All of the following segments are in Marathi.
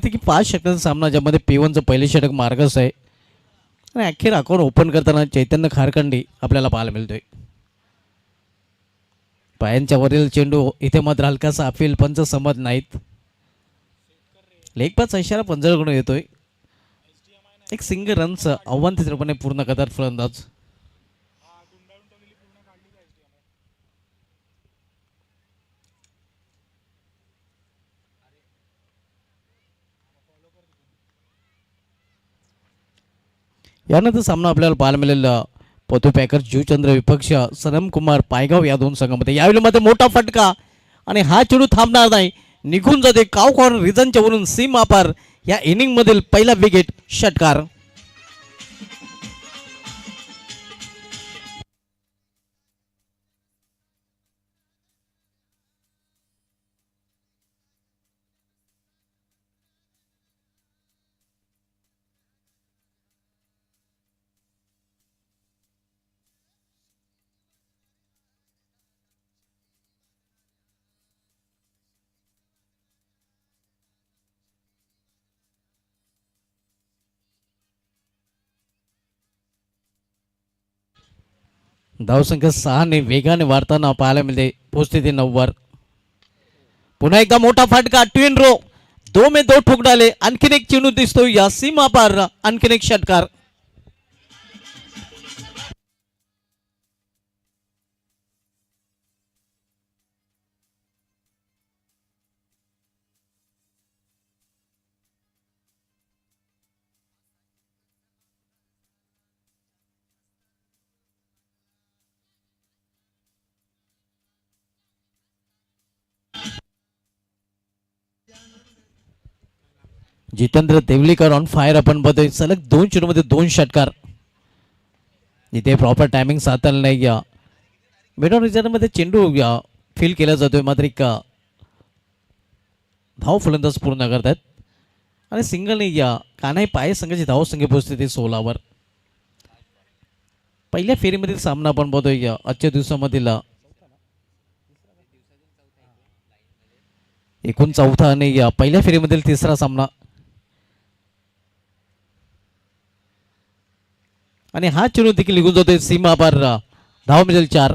प्रत्येकी 5 षटकांचा सामना ज्यामध्ये P1चं पहिले षटक मार्गस आहे आणि अखेर अकाउंट ओपन करताना चैतन्य खारखंडी आपल्याला पाहायला मिळतोय. पायांच्या वरील चेंडू इथे मात्र हलकासा अपील पंच संमत नाहीत. लेगपासचा इशारा पंजाकडून येतोय. एक सिंगल रनचं आव्हान तिसरपणे पूर्ण करतात फलंदाज. यानंतर सामना आपल्याला पाहायला मिळेल पोतू पॅकर्स जुचंद्र विपक्ष सनम कुमार पायगाव या दोन संघामध्ये. यावेळी मध्ये मोठा फटका आणि हा चेंडू थांबणार नाही, निघून जाते काव कॉर्नर रिजनच्या वरून सीमा पार. या इनिंग मधील पहिला विकेट षटकार. धावसंख्या 6 ने वेगाने वाढताना पाहायला मिळते, पोहोचते ते 9 वर. पुन्हा एकदा मोठा फटका, ट्विन रो 2 में 2 ठोक डाले. आणखीन एक चेंडू दिसतो या सीमा पार, आणखीन एक षटकार. जितेंद्र देवलीकर ऑन फायर आपण बघतोय. सलग 2 चेंडूमध्ये 2 षटकार. इथे प्रॉपर टायमिंग साधलं नाही. या मिडॉन रिजनमध्ये चेंडू फील केला जातोय, मात्र एक धाव फलंदाज पूर्ण करतात आणि सिंगलने या कान्हाई पाय संघाची धाव संख्या पोहोचते ते 16 वर. पहिल्या फेरीमधील सामना आपण बघतोय आजच्या दिवसामधील एकूण चौथा आणि या पहिल्या फेरीमधील तिसरा सामना. आणि हा चेंडू देखील निघून जातोय सीमा पार. धाव मिळेल 4.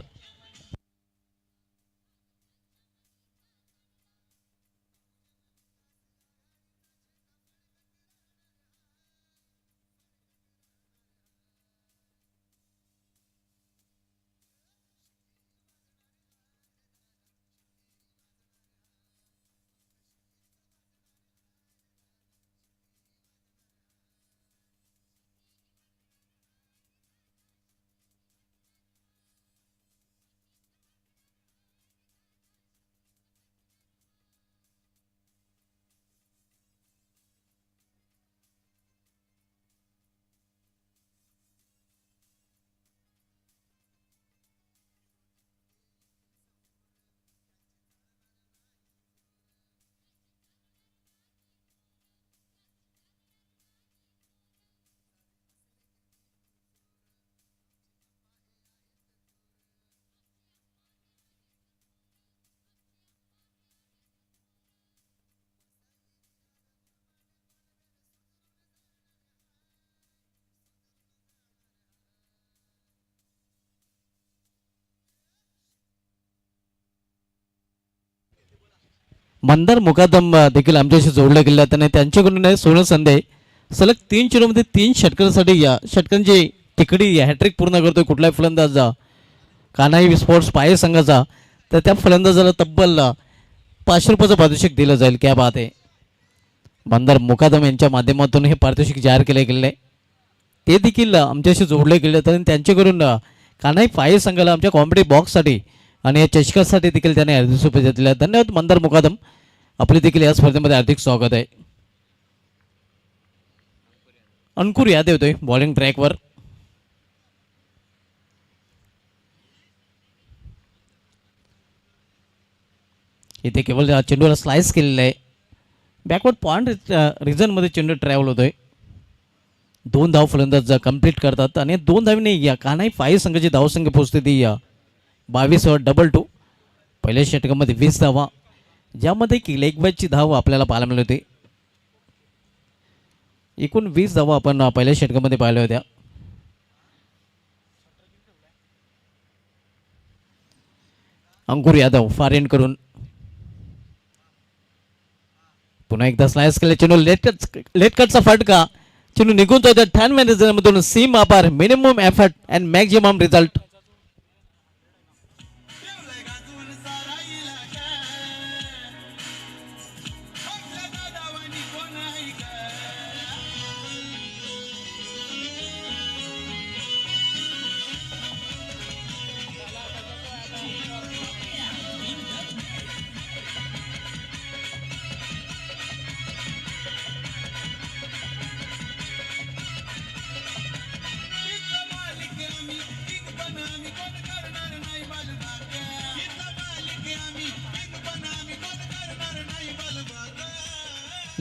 मंदार मुकादम देखील आमच्याशी जोडले गेले आहेत आणि त्यांच्याकडून सोनं संदेश सलग 3 चेंडूमध्ये 3 षटकांसाठी या षटकांची तिकडी हॅट्रिक पूर्ण करतोय कुठलाही फलंदाज कान्हाई स्पोर्ट्स पाये संघाचा, तर त्या फलंदाजाला तब्बल 500 रुपयाचं पारितोषिक दिलं जाईल. क्या बात आहे. मंदार मुकादम यांच्या माध्यमातून हे पारितोषिक जाहीर केले गेले, ते देखील आमच्याशी जोडले गेले आहेत आणि त्यांच्याकडून कान्हाई पाये संघाला आमच्या कॉमेडी बॉक्ससाठी आणि या चषकासाठी देखील त्याने हार्दिक शुभेच्छा दिल्या. धन्यवाद मंदार मुकादम, आपले देखील या स्पर्धेमध्ये हार्दिक स्वागत आहे. अंकुर यादव येतोय बॉलिंग ट्रॅकवर. इथे केवळ चेंडूला स्लाइस केलेलं आहे. बॅकवर्ड पॉइंट रिजनमध्ये चेंडू ट्रॅव्हल होतोय. 2 धाव फलंदाज कंप्लीट करतात आणि 2 धावीने या कान्हाई पाये संघाची धावसंख्या पोहोचते ती 22 वर 2-2. पहिल्या षटकामध्ये 20 धावा, ज्यामध्ये की लेग बॅचची धाव आपल्याला पाहायला मिळते. एकूण 20 धावा आपण पहिल्या षटकामध्ये पाहिल्या होत्या. अंकुर यादव फार एंड करून पुन्हा एकदा स्लाइस केले चेंडू लेट कटचा फटका चेंडू निघून जातो 98 मधून सीम अपार minimum effort and maximum result.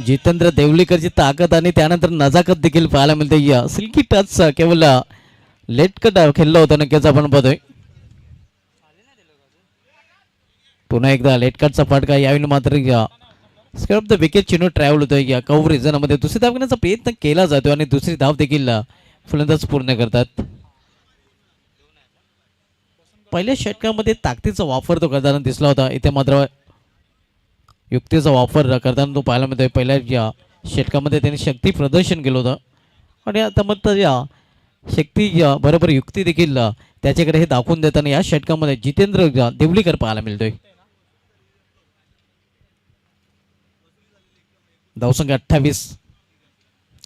Jitendra देवलीकरची ताकद आणि त्यानंतर नजाकत देखील पाहायला मिळते. या सिल्की टच केवळ लेट कट खेळला होता नक्कीच आपण बघतोय. पुन्हा एकदा लेट कटचा फटका यावेळी मात्र स्क्वेअर ऑफ द विकेट चेंडू ट्रॅव्हल होतोय. या कव्हरेज मध्ये दुसरी धाव घेण्याचा प्रयत्न केला जातो आणि दुसरी धाव देखील फलंदाज पूर्ण करतात. पहिल्या षटकामध्ये ताकदीचा वापर तो करताना दिसला होता. इथे मात्र युक्तीचा वापर करताना तो पाहायला मिळतोय. पहिल्या षटकामध्ये त्यांनी शक्ती प्रदर्शन केलं होतं आणि आता मग या शक्ती बरोबर युक्ती देखील त्याच्याकडे हे दाखवून देताना या षटकामध्ये जितेंद्र देवलीकर पाहायला मिळतोय. धावसंख्या 28.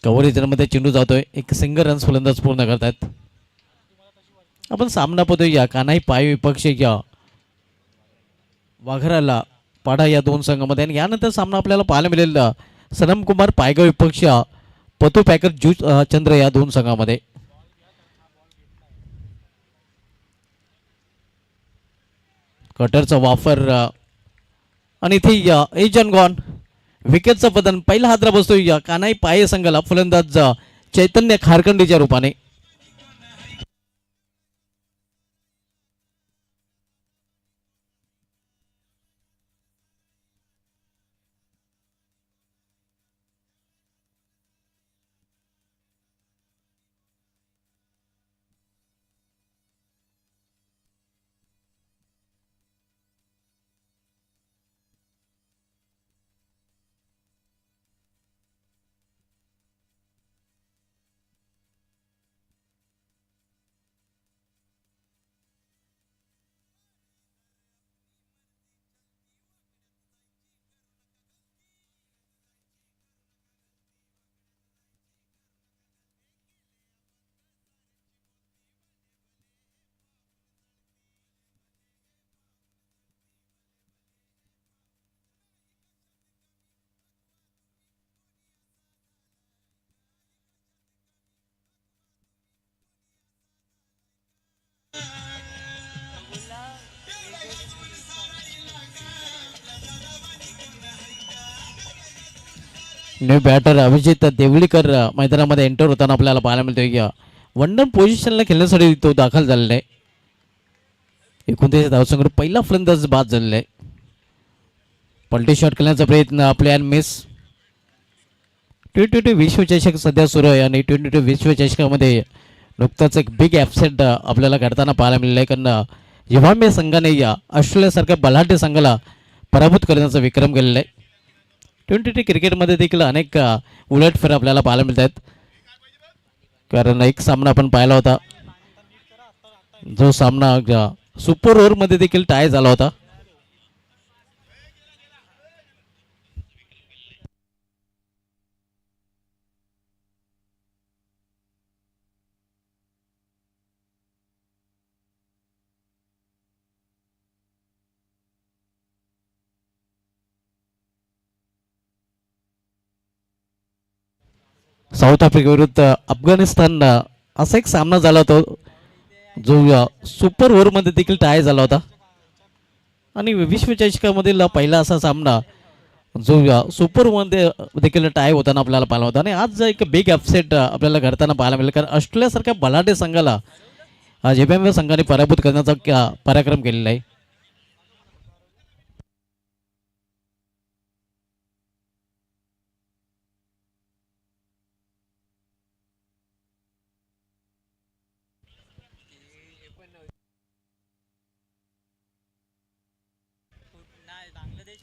कव्हरेजमध्ये चेंडू जातोय. एक सिंगल रन्स फलंदाज पूर्ण करतात. आपण सामना पाहतोय या कानाई पाय विपक्ष वाघराला पाडा या दोन संघामध्ये आणि यानंतर सामना आपल्याला पाहायला मिळेल सनम कुमार पायगाव विपक्ष पतू पॅकर जू चंद्र या दोन संघामध्ये. कटरचा वापर आणि इथे एजन गॉन विकेटचं पतन पहिला हादरा बसतोय या कानाई पाय संघाला फलंदाज चैतन्य खारखंडीच्या रूपाने. न्यू बॅटर अभिजित देवलीकर मैदानामध्ये एंटर होताना आपल्याला पाहायला मिळतोय की वनडर पोझिशनला खेळण्यासाठी तो दाखल झालेला आहे. 29 धावसंख्येवर पहिला फलंदाज बाद झालेला आहे. पलटी शॉट खेळण्याचा प्रयत्न प्लेअर मिस. T20 विश्वचषक सध्या सुरू आहे आणि T20 विश्वचषकामध्ये नुकताच एक बिग ॲपसेट आपल्याला घडताना पाहायला मिळालं आहे. कारण झिम्बाब्वे संघाने ऑस्ट्रेलियासारख्या बलाढ्य संघाला पराभूत करण्याचा विक्रम केलेला आहे. T20 क्रिकेटमध्ये देखील अनेक उलटफेर आपल्याला पाहायला मिळत आहेत. कारण एक सामना आपण पाहिला होता जो सामना सुपर ओव्हरमध्ये देखील टाय झाला होता. साऊथ आफ्रिका विरुद्ध अफगाणिस्तान असा एक सामना झाला होता जो सुपर ओव्हरमध्ये देखील टाय झाला होता आणि विश्वचषकामधील पहिला असा सामना जो सुपर ओव्हरमध्ये देखील टाय होताना आपल्याला पाहिला होता. आणि आज एक बिग अपसेट आपल्याला घडताना पाहायला मिळेल कारण ऑस्ट्रेलियासारख्या बलाढ्य संघाला झिम्बाब्वे संघाने पराभूत करण्याचा पराक्रम केलेला आहे.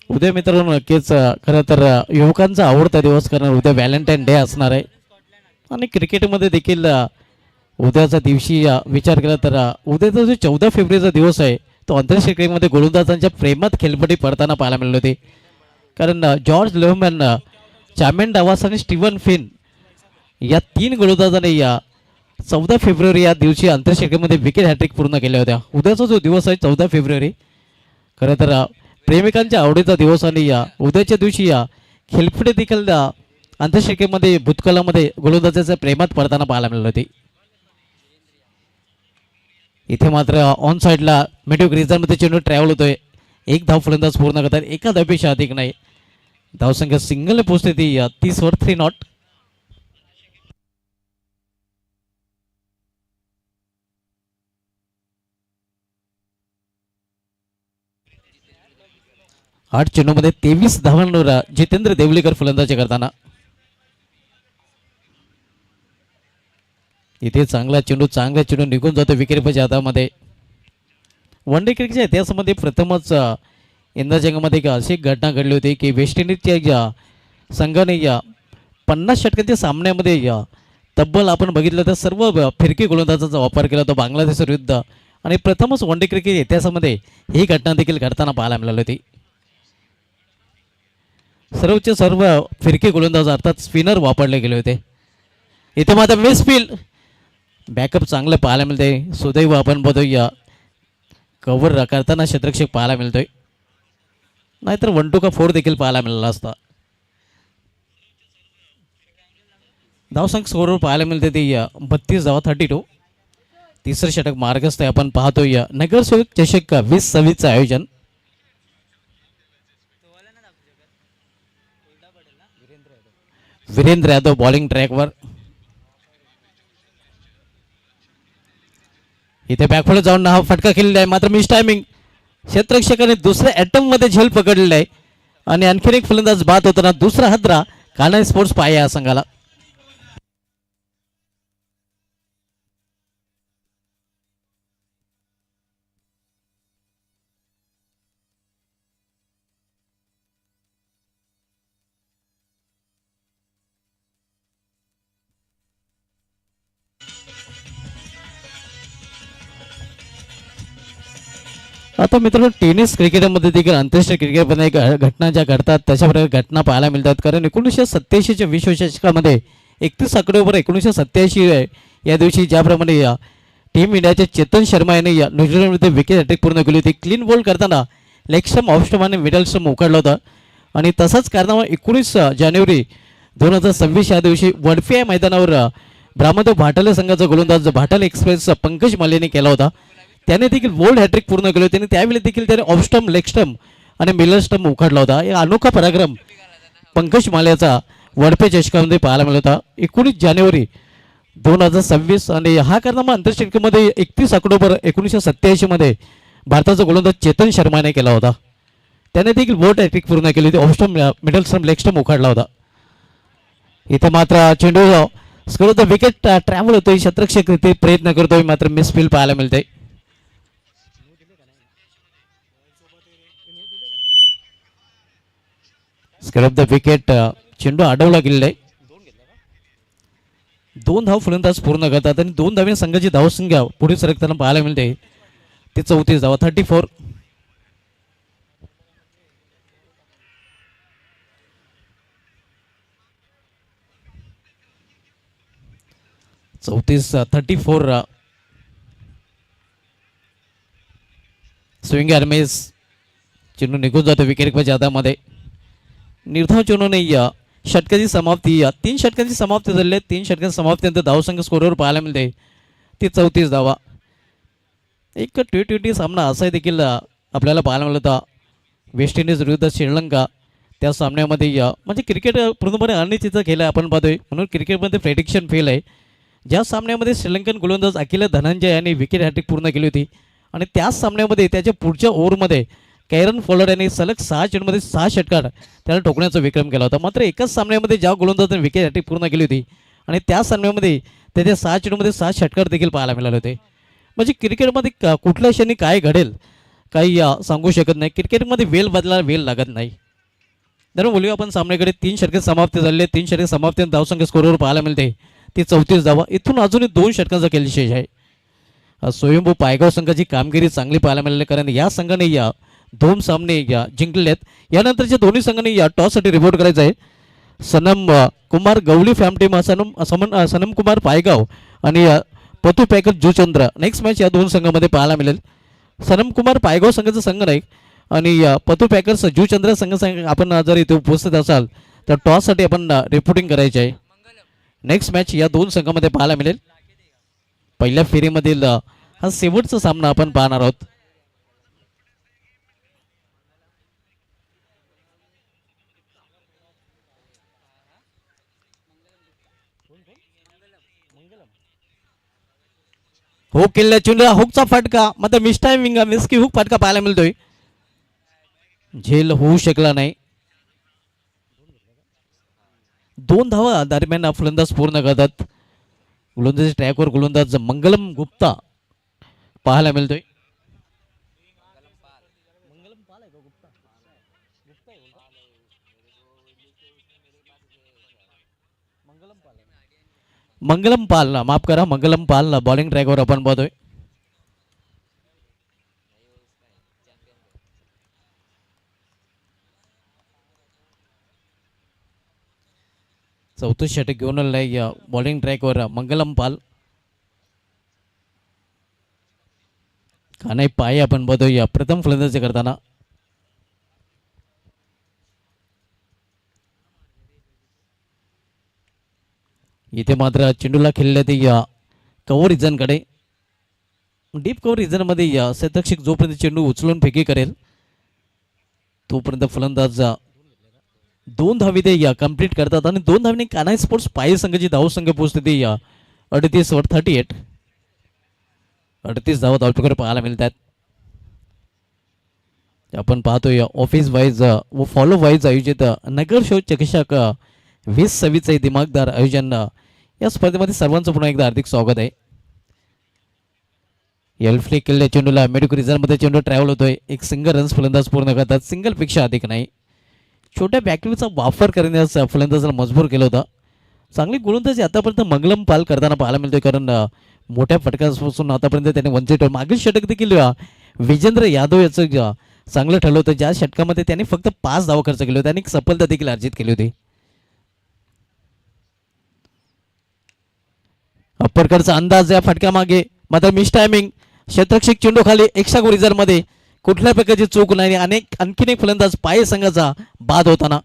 उद्या मित्रांनो नक्कीच खरं तर युवकांचा आवडता दिवस करणार उद्या व्हॅलेंटाईन डे असणार आहे आणि क्रिकेटमध्ये देखील उद्याचा दिवशी विचार केला तर उद्याचा जो 14 फेब्रुवारीचा दिवस आहे तो आंतरराष्ट्रीय क्रिकेटमध्ये गोलंदाजांच्या प्रेमात खेळपट्टी पडताना पाहायला मिळाली होती. कारण जॉर्ज लेहमॅन, चॅमेन डावास आणि स्टीवन फिन या 3 गोलंदाजांनी या 14 फेब्रुवारी या दिवशी आंतरराष्ट्रीय क्रिकेटमध्ये विकेट हॅट्रिक पूर्ण केल्या होत्या. उद्याचा जो दिवस आहे 14 फेब्रुवारी खरं तर प्रेमिकांच्या आवडीचा दिवस आणि या उद्याच्या दिवशी या खेळपट्टी देखील आंतरराष्ट्रीय क्रिकेटमध्ये भूतकाळामध्ये गोलंदाजाच्या प्रेमात पडताना पाहायला मिळाली होती. इथे मात्र ऑन साईडला मिडो ग्रीजरमध्ये चेंडू ट्रॅव्हल होतोय. एक धाव फलंदाज पूर्ण करतात, एका धावपेक्षा अधिक नाही. धावसंख्या सिंगल पोहोचते ती 30 वर 3 नॉट. आठ चेंडूमध्ये 23 धावांवर जितेंद्र देवलीकर फलंदाजी करताना इथे चांगला चेंडू निघून जातो विकेटच्या हातामध्ये. वन डे क्रिकेटच्या इतिहासामध्ये प्रथमच यंदा जगामध्ये एक अशी घटना घडली होती की वेस्ट इंडिजच्या या संघाने या 50 षटकांच्या सामन्यामध्ये या तब्बल आपण बघितलं तर सर्व फिरकी गोलंदाजाचा वापर केला होता बांगलादेश विरुद्ध आणि प्रथमच वन डे क्रिकेट इतिहासामध्ये ही घटना देखील घडताना पाहायला मिळाली होती. सर्व फिरकी गोलंदाज अर्थात स्पिनर वापरले गेले होते. इथे मात्र मिसफील्ड बॅकअप चांगलं पाहायला मिळते. सुदैव आपण बघूया कव्हर करताना क्षेत्ररक्षक पाहायला मिळतोय, नाहीतर 1 2 का 4 देखील पाहायला मिळाला असता. धावसंख्या स्कोरवर पाहायला मिळते ती 32 धावा 32. तिसरं षटक मार्गस्थ आहे. आपण पाहतोय नगरसेवक चषक 2026चं आयोजन. वीरेंद्र यादव बॉलिंग ट्रॅकवर. इथे बॅकफुल जाऊन हा फटका खेळलेला आहे, मात्र मिस टायमिंग. क्षेत्ररक्षकाने दुसऱ्या अटेम्प्ट मध्ये झेल पकडलेला आहे आणि आणखीन एक फलंदाज बाद होताना दुसरा हद्रा कान्हाई स्पोर्ट्स पाया या संघाला. आता मित्रांनो टेनिस क्रिकेटमध्ये देखील आंतरराष्ट्रीय क्रिकेटमध्ये घटना ज्या घडतात तशा प्रकारे घटना पाहायला मिळतात. कारण 1987च्या विश्वचषकामध्ये 31 ऑक्टोबर 1987 या दिवशी ज्याप्रमाणे या टीम इंडियाचे चेतन शर्मा याने या न्यूझीलंडमध्ये विकेट हॅट्रिक पूर्ण केली होती. क्लीन बॉल करताना लेगस्टम ऑफस्टम आणि मिडल स्टम उखाडला होता आणि तसाच कारनामा 19 जानेवारी 2026 या दिवशी वडफे या मैदानावर ब्राह्मदेव भाटाले संघाचा गोलंदाज भाटाले एक्सप्रेस पंकज मालेने केला होता. त्याने देखील बोल्ड हॅट्रिक पूर्ण केले होते आणि त्यावेळी देखील त्याने ऑफस्टम लेगस्टम आणि मिडल स्टम उखाडला होता. या अनोखा पराक्रम पंकज माल्याचा वडफे चषकामध्ये पाहायला मिळत होता 19 जानेवारी 2026 आणि हा कारनामा आंतरराष्ट्रीय क्रिकेटमध्ये 31 ऑक्टोबर 1987 मध्ये भारताचा गोलंदाज चेतन शर्माने केला होता. त्याने देखील बोल्ड हॅट्रिक पूर्ण केली होती. ऑफस्टम मिडल स्टम लेगस्टम उखाडला होता. इथे मात्र चेंडू स्कोर विकेट ट्रॅव्हल होतोय, क्षेत्ररक्षक ते प्रयत्न करतोय मात्र मिसफील्ड पाहायला मिळते. स्केल ऑफ द विकेट चेंडू अडवला गेलेला आहे. 2 धाव फलंदाज पूर्ण करतात आणि 2 धावेने संघाची धावसंख्या पुढे सरकताना पाहायला मिळते ते 34 धावा 34. स्विंग आर्मेस चेंडू निघून जातो विकेटच्या हातामध्ये. निर्धाव चेंडू नाही षटकाची समाप्ती 3 षटकांची समाप्ती झाली आहे. 3 षटकांची समाप्तीनंतर धावसंख्या स्कोरवर पाहायला मिळते ती 34 धावा. एक T20 सामना असा देखील आपल्याला पाहायला मिळत होता वेस्ट इंडिज विरुद्ध श्रीलंका. त्या सामन्यामध्ये म्हणजे क्रिकेट पूर्णपणे अनिश्चितचा खेळ आहे आपण पाहतोय, म्हणून क्रिकेटमध्ये प्रेडिक्शन फेल आहे. ज्या सामन्यामध्ये श्रीलंकन गोलंदाज अखिल धनंजय यांनी विकेट हॅट्रिक पूर्ण केली होती आणि त्याच सामन्यामध्ये त्याच्या पुढच्या ओव्हरमध्ये कैरन फॉलर यांनी सलग 6 चेंडूमध्ये 6 षटकार त्याला ठोकण्याचा विक्रम केला होता. मात्र एकाच सामन्यामध्ये ज्या गोलंदाजाने विकेट हॅट्रिक पूर्ण केली होती आणि त्या सामन्यामध्ये त्याच्या 6 चेंडूमध्ये 6 षटकार देखील पाहायला मिळाले होते. म्हणजे क्रिकेटमध्ये कुठल्या क्षणी काय घडेल काही सांगू शकत नाही. क्रिकेटमध्ये वेळ बदलायला वेळ लागत नाही. तर बोलूया आपण सामन्याकडे. 3 षटके समाप्ती झाले. 3 षटके समाप्ती धावसंख्या स्कोरवर पाहायला मिळते ती 34 धावा. इथून अजूनही 2 षटकांचा खेळ शेष आहे. स्वयंभू पायगाव संघाची कामगिरी चांगली पाहायला मिळाली, कारण या संघाने या 2 सामने जिंकलेले आहेत. यानंतरच्या दोन्ही संघांनी या टॉससाठी रिपोर्ट करायचं आहे. सनम कुमार गवली फॅम टीम सनम कुमार पायगाव आणि पतू पॅकर जुचंद्र नेक्स्ट मॅच या 2 संघामध्ये पाहायला मिळेल. सनम कुमार पायगाव संघाचा संघ नाही आणि पतू पॅकर्स जुचंद्र संघ आपण जर इथे उपस्थित असाल तर टॉससाठी आपण रिपोर्टिंग करायचे आहे. नेक्स्ट मॅच या 2 संघामध्ये पाहायला मिळेल. पहिल्या फेरीमधील हा शेवटचा सामना आपण पाहणार आहोत. हुक केलेला चेंडू, हुकचा फटका मात्र मिस टायमिंग मिसकी हुक फटका पाहायला मिळतोय. झेल होऊ शकला नाही. 2 धावा दरम्यान फलंदाज पूर्ण करतात. गोलंदाजी ट्रॅकवर गोलंदाज मंगलम गुप्ता पाहायला मिळतोय. मंगलम पाल, माफ करा, मंगलम पाल बॉलिंग ट्रॅकवर आपण पाहतोय. चौथं षटक घेऊन आलेला बॉलिंग ट्रॅकवर मंगलम पाल. कानाई पाय आपण बघतोय प्रथम फलंदाजी करताना. इथे मात्र चेंडूला खेळले ते कव्हर रिजनकडे. डीप कव्हर रिजनमध्ये शतक्षक जोपर्यंत चेंडू उचलून फेकी करेल तोपर्यंत फलंदाज 2 धावी ते कंप्लीट करतात आणि 2 धावीने कानाई स्पोर्ट्स पाय संघाची धावसंख्या पोहोचते ते 38 वर 38. 38 धावा धावपैकी पाहायला मिळतात. आपण पाहतोय ऑफिस वाईज व फॉलो वाईज आयोजित नगर शो चषक 2026 दिमागदार आयोजन या स्पर्धेमध्ये सर्वांचं पुन्हा एकदा हार्दिक स्वागत आहे. एल्फ्लिक केलेल्या चेंडूला मेडिकल रिझनमध्ये चेंडू ट्रॅव्हल होतोय. एक सिंगल रन्स फलंदाज पूर्ण करतात. सिंगलपेक्षा अधिक नाही. छोट्या बॅटरीचा वापर करण्यास फलंदाजाला मजबूर केलं होतं. चांगली गोलंदाजी आतापर्यंत मंगलम पाल करताना पाहायला मिळतोय, कारण मोठ्या फटकापासून आतापर्यंत त्याने वंचित. मागील षटक देखील विजेंद्र यादव याचं चांगलं ठरलं होतं, ज्या षटकामध्ये त्याने फक्त 5 धावा खर्च केले होते आणि सफलता देखील अर्जित केली होती. अप्परकडचा अंदाज या फटक्यामागे मात्र मिस टायमिंग. क्षेत्रक्षक चेंडू खाली एक्स्ट्रा रिझर्व्हमध्ये कुठल्या प्रकारची चूक नाही. आणखीन एक फलंदाज पाय संघाचा बाद होताना.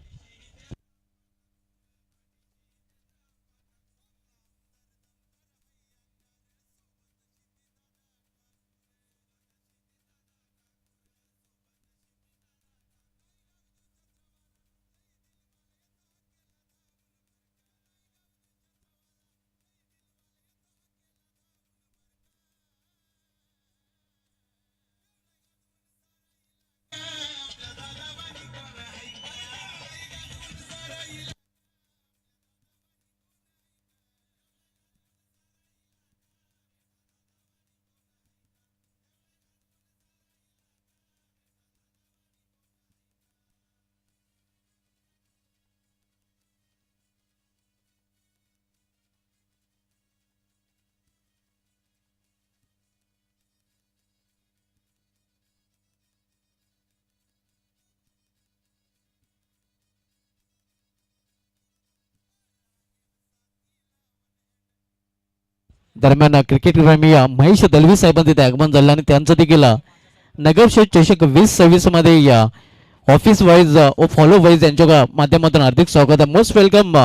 दरम्यान क्रिकेट प्रेमी महेश दलवी साहेबांचे ते आगमन झालं आणि त्यांचं देखील नगरशेठ चषक 2026 मध्ये या ऑफिस वाईज व फॉलो वाईज यांच्या माध्यमातून हार्दिक स्वागत आहे. मोस्ट वेलकम,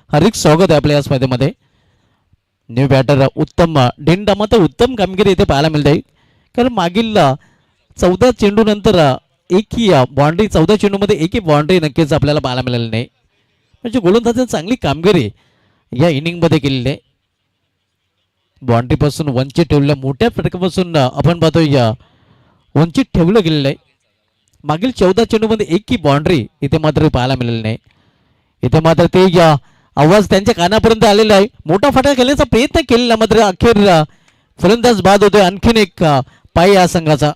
हार्दिक स्वागत आहे आपल्या या स्पर्धेमध्ये. न्यू बॅटर उत्तम डेंडा मात्र उत्तम कामगिरी इथे पाहायला मिळते, कारण मागील 14 चेंडू नंतर एकही बाउंड्री 14 चेंडूमध्ये एकही बाउंड्री नक्कीच आपल्याला पाहायला मिळाली नाही. म्हणजे गोलंदाजांची चांगली कामगिरी या इनिंगमध्ये केलेली आहे. बाउंड्रीपासून वंचित ठेवल्या मोठ्या फटकापासून आपण पाहतोय वंचित ठेवलं गेलेलं आहे. मागील 14 चेंडूमध्ये एकही बाउंड्री इथे मात्र पाहायला मिळाली नाही. इथे मात्र ते आवाज त्यांच्या कानापर्यंत आलेला आहे. मोठा फटका खेळण्याचा प्रयत्न केलेला मात्र अखेर फलंदाज बाद होतोय. आणखीन एक पाय या संघाचा.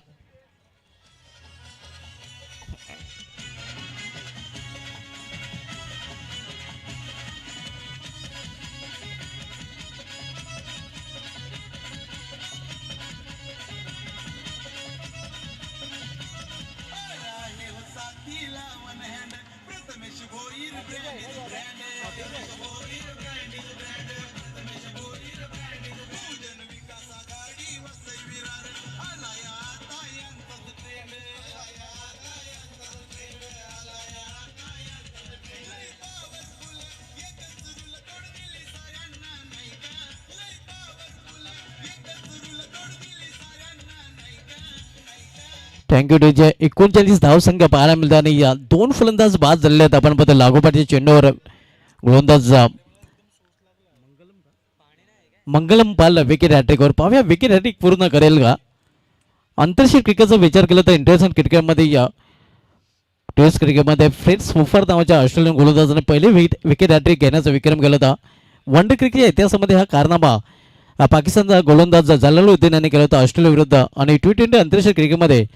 Thank you DJ. 39 धावसंख्या पाहायला मिळतात आणि या दोन फलंदाज बाद झालेले आहेत. आपण बघतो लागोपाठच्या चेंडूवर गोलंदाज मंगलम पाल विकेट हॅट्रिकवर. पाहूया विकेट हॅट्रिक पूर्ण करेल का. आंतरराष्ट्रीय क्रिकेटचा विचार केला तर इंटरनॅशनल क्रिकेटमध्ये या टेस्ट क्रिकेटमध्ये फ्रेड मुफर नावाच्या ऑस्ट्रेलियन गोलंदाजाने पहिले विकेट हॅट्रिक घेण्याचा विक्रम केला होता. वन डे क्रिकेटच्या इतिहासामध्ये हा कारनामा पाकिस्तानचा गोलंदाज जलालुद्दीन यांनी केला होता ऑस्ट्रेलिया विरुद्ध. आणि T20 आंतरराष्ट्रीय क्रिकेटमध्ये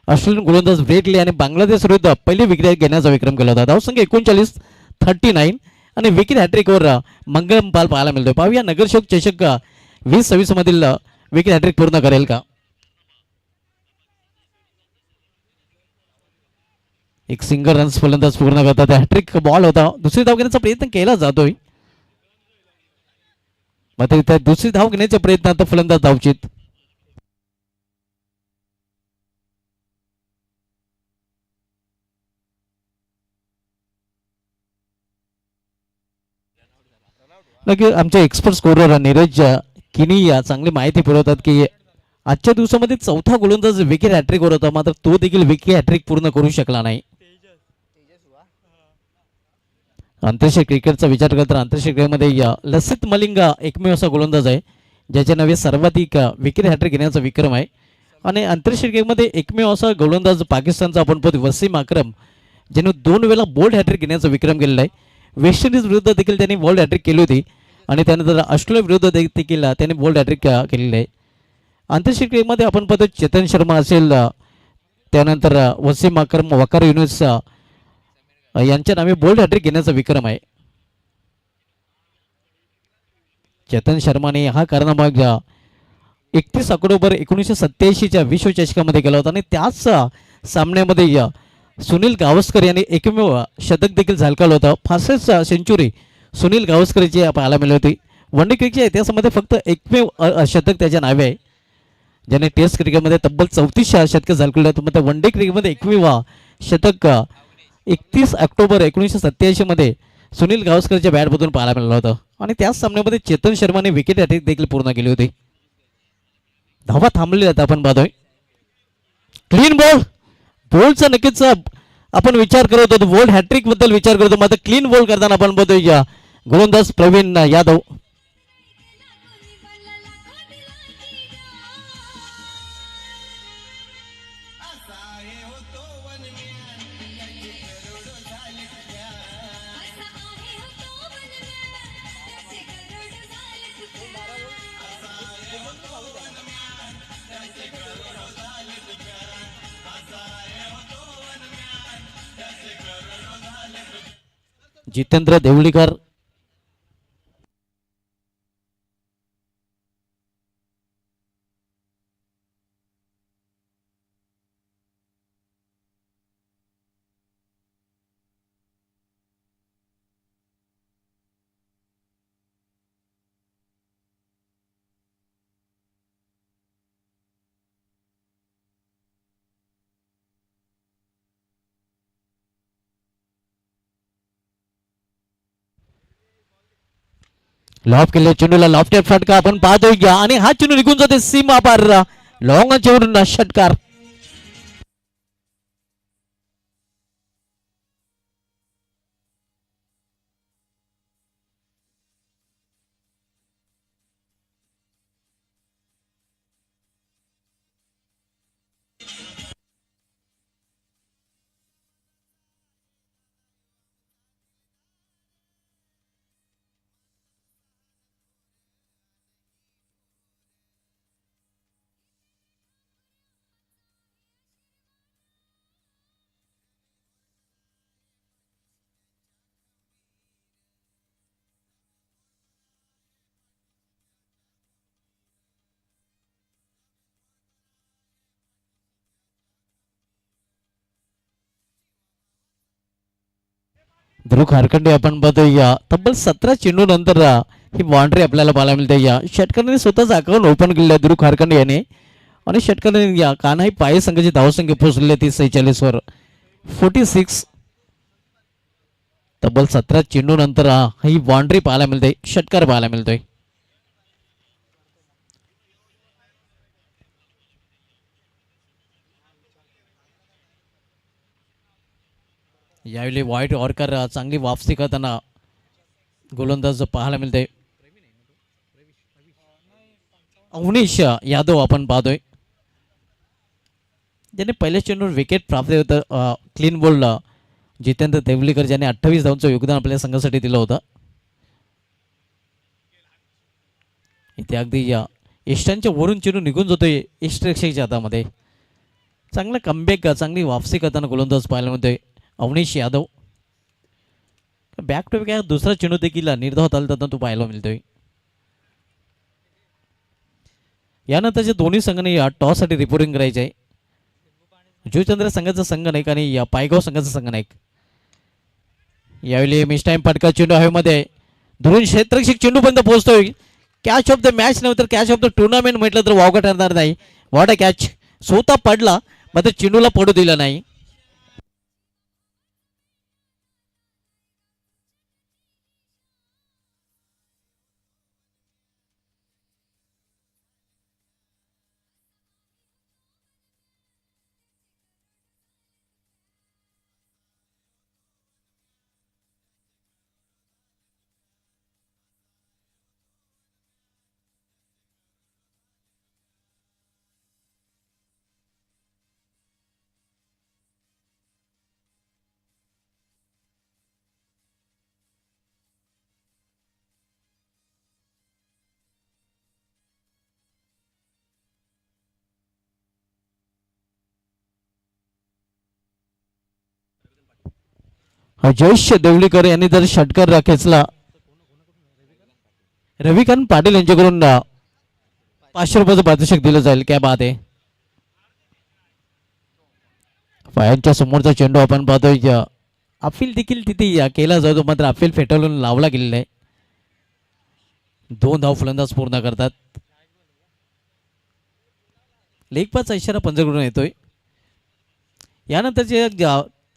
ऑस्ट्रेलियन गोलंदाज ब्रेट ली आणि बांगलादेश विरुद्ध पहिली विकेट घेण्याचा विक्रम केला होता. धावसंख्या 39, 39 आणि विकेट हॅट्रिकवर मंगलम पाल पाहायला मिळतो. पाहूया नगरशोक चषक 2026 मधील विकेट हॅट्रिक पूर्ण करेल का. एक सिंगल रन्स फलंदाज पूर्ण करतात. हॅट्रिक बॉल होता. दुसरी धाव घेण्याचा प्रयत्न केला जातोय. मात्र इथे दुसरी धाव घेण्याचा प्रयत्न आता फलंदाज धावचित. नक्की आमचे एक्सपर्ट स्कोरर नीरज किनी या चांगली माहिती पुरवतात की आजच्या दिवसामध्ये चौथा गोलंदाज विकेट हॅट्रिकवर होता. मात्र तो देखील विकेट हॅट्रिक पूर्ण करू शकला नाही. आंतरराष्ट्रीय क्रिकेटचा विचार करता आंतरराष्ट्रीय क्रिकेटमध्ये लसित मलिंगा एकमेव असा गोलंदाज आहे ज्याच्या नावे सर्वाधिक विकेट हॅट्रिक घेण्याचा विक्रम आहे. आणि आंतरराष्ट्रीय क्रिकेटमध्ये एकमेव असा गोलंदाज पाकिस्तानचा आपण पाहतो वसीम अक्रम ज्याने 2 वेळा बोल्ड हॅट्रिक घेण्याचा विक्रम केलेला आहे. वेस्ट इंडिज विरुद्ध देखील त्यांनी बोल्ड हॅट्रिक केली होती आणि त्यानंतर ऑस्ट्रेलिया विरुद्ध देखील त्यांनी बोल्ड हॅट्रिक केलेली आहे. आंतरराष्ट्रीय क्रिकेटमध्ये आपण पाहतो चेतन शर्मा असेल, त्यानंतर वसीम अक्रम, वकार युनुस यांच्या नावे बोल्ड हॅट्रिक घेण्याचा विक्रम आहे. चेतन शर्माने हा कारनामा 31 ऑक्टोबर 1987च्या विश्वचषकामध्ये केला होता आणि त्याच सामन्यामध्ये सुनील गावस्कर यांनी एकमेव शतक देखील झळकावलं होतं. 65 सेंचुरी सुनील गावस्करची पाहायला मिळाली होती. वन डे क्रिकेटच्या इतिहासामध्ये फक्त एकमेव शतक त्याच्या नावे आहे ज्याने टेस्ट क्रिकेटमध्ये तब्बल 34 शतकं झळकवली होती. मग वन डे क्रिकेटमध्ये एकमेव शतक 31 ऑक्टोबर 1987 मध्ये सुनील गावस्करच्या बॅटमधून पाहायला मिळालं होतं. आणि त्याच सामन्यामध्ये चेतन शर्माने विकेट हॅट्रिक देखील पूर्ण केली होती. धावा थांबलेली आहेत आपण पाहतोय. Clean ball. बॉलचा नक्कीच आपण विचार करत होतो, बोल्ड हॅट्रिक बद्दल विचार करतो. मात्र क्लीन बॉल करताना आपण बघतोय गोलंदाज प्रवीण यादव. जितेंद्र देवळीकर. लॉफ केले चेंडूला लॉफ्टेड फटका आपण पाहतोय आणि हा चेंडू निघून जाते सीमा पार. लॉंग चेंडून षटकार. ध्रुव खारखंडे आपण पाहतोय या तब्बल 17 चेंडू नंतर ही बाउंड्री आपल्याला पाहायला मिळते. या षटकाराने स्वतःच अकाउंट ओपन केलेलं आहे ध्रुव खारखंडे याने आणि षटकाराने या कान्हाई पाय संघाची धावसंख्या पोहोचलेली आहे 46 वर 46. तब्बल 17 चेंडू नंतर ही बाउंड्री पाहायला मिळते, षटकार पाहायला मिळतोय. यावेळी व्हाईट ऑर्कर चांगली वापसी करताना गोलंदाज पाहायला मिळते. अवनीश यादव आपण पाहतोय ज्याने पहिल्या चेंडूवर विकेट प्राप्त होतं. क्लीन बोल्ड जितेंद्र देवलीकर ज्याने 28 धावांचं योगदान आपल्या संघासाठी दिलं होतं. इथे अगदी या इष्टांच्या वरून चेंडू निघून जातोय इष्टरक्षकाच्या हातामध्ये. चांगला कमबॅक चांगली वापसी करताना गोलंदाज पाहायला मिळतोय Avneesh Yadav. Back to back दुसरा चेंडू देखील निर्धाव चालताना तो पाहायला मिळतोय. यानंतरच्या दोन्ही संघाने या टॉससाठी रिपोर्टिंग करायचे आहे. जुचंद्र संघाचा संघ नाईक आणि या पायगाव संघाचा संघ नाईक. यावेळी मिस टाइम फटका चेंडू हवेमध्ये धरून क्षेत्ररक्षक चेंडूपर्यंत पोहोचतोय. कॅच ऑफ द मॅच नव्हतं कॅच ऑफ द टुर्नामेंट म्हटलं तर वावगं ठरणार नाही. What a catch. स्वतः पडला मात्र चेंडूला पडू दिला नाही. जयेश देवलीकर यांनी जर षटकार खेचला रविकांत पाटील यांच्याकडून 500 रुपयाचं पारितोषिक दिलं जाईल. काय बात आहे. पायांच्या समोरचा चेंडू आपण पाहतोय अपील देखील तिथे केला जातो मात्र अपील फेटाळून लावला गेलेला आहे. 2 धाव फलंदाज पूर्ण करतात. लेगपासचा इशारा पंजाकडून येतोय. यानंतरचे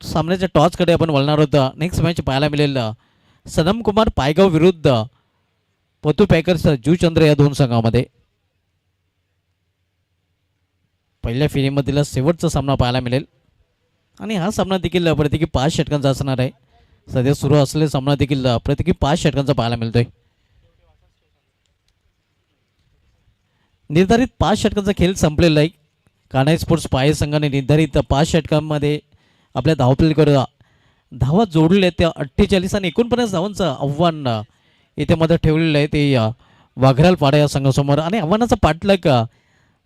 सामन्याच्या टॉसकडे आपण वळणार होता. नेक्स्ट मॅच पाहायला मिळेल सनम कुमार पायगाव विरुद्ध पतू पॅकर्स जुचंद्र या दोन संघामध्ये. पहिल्या फेरीमधील शेवटचा सामना पाहायला मिळेल आणि हा सामना देखील प्रत्येकी 5 षटकांचा असणार आहे. सध्या सुरू असलेला सामना देखील प्रत्येकी 5 षटकांचा पाहायला मिळतोय. निर्धारित 5 षटकांचा खेळ संपलेला आहे. कान्हाई स्पोर्ट्स पाय संघाने निर्धारित 5 षटकांमध्ये आपल्या धावपलीकडे धावा जोडलेल्या आहेत. त्या 48 आणि 49 धावांचं आव्हान इथे मध्ये ठेवलेलं आहे ते वाघराल पाडा या संघासमोर. आणि आव्हानाचा पाठलाग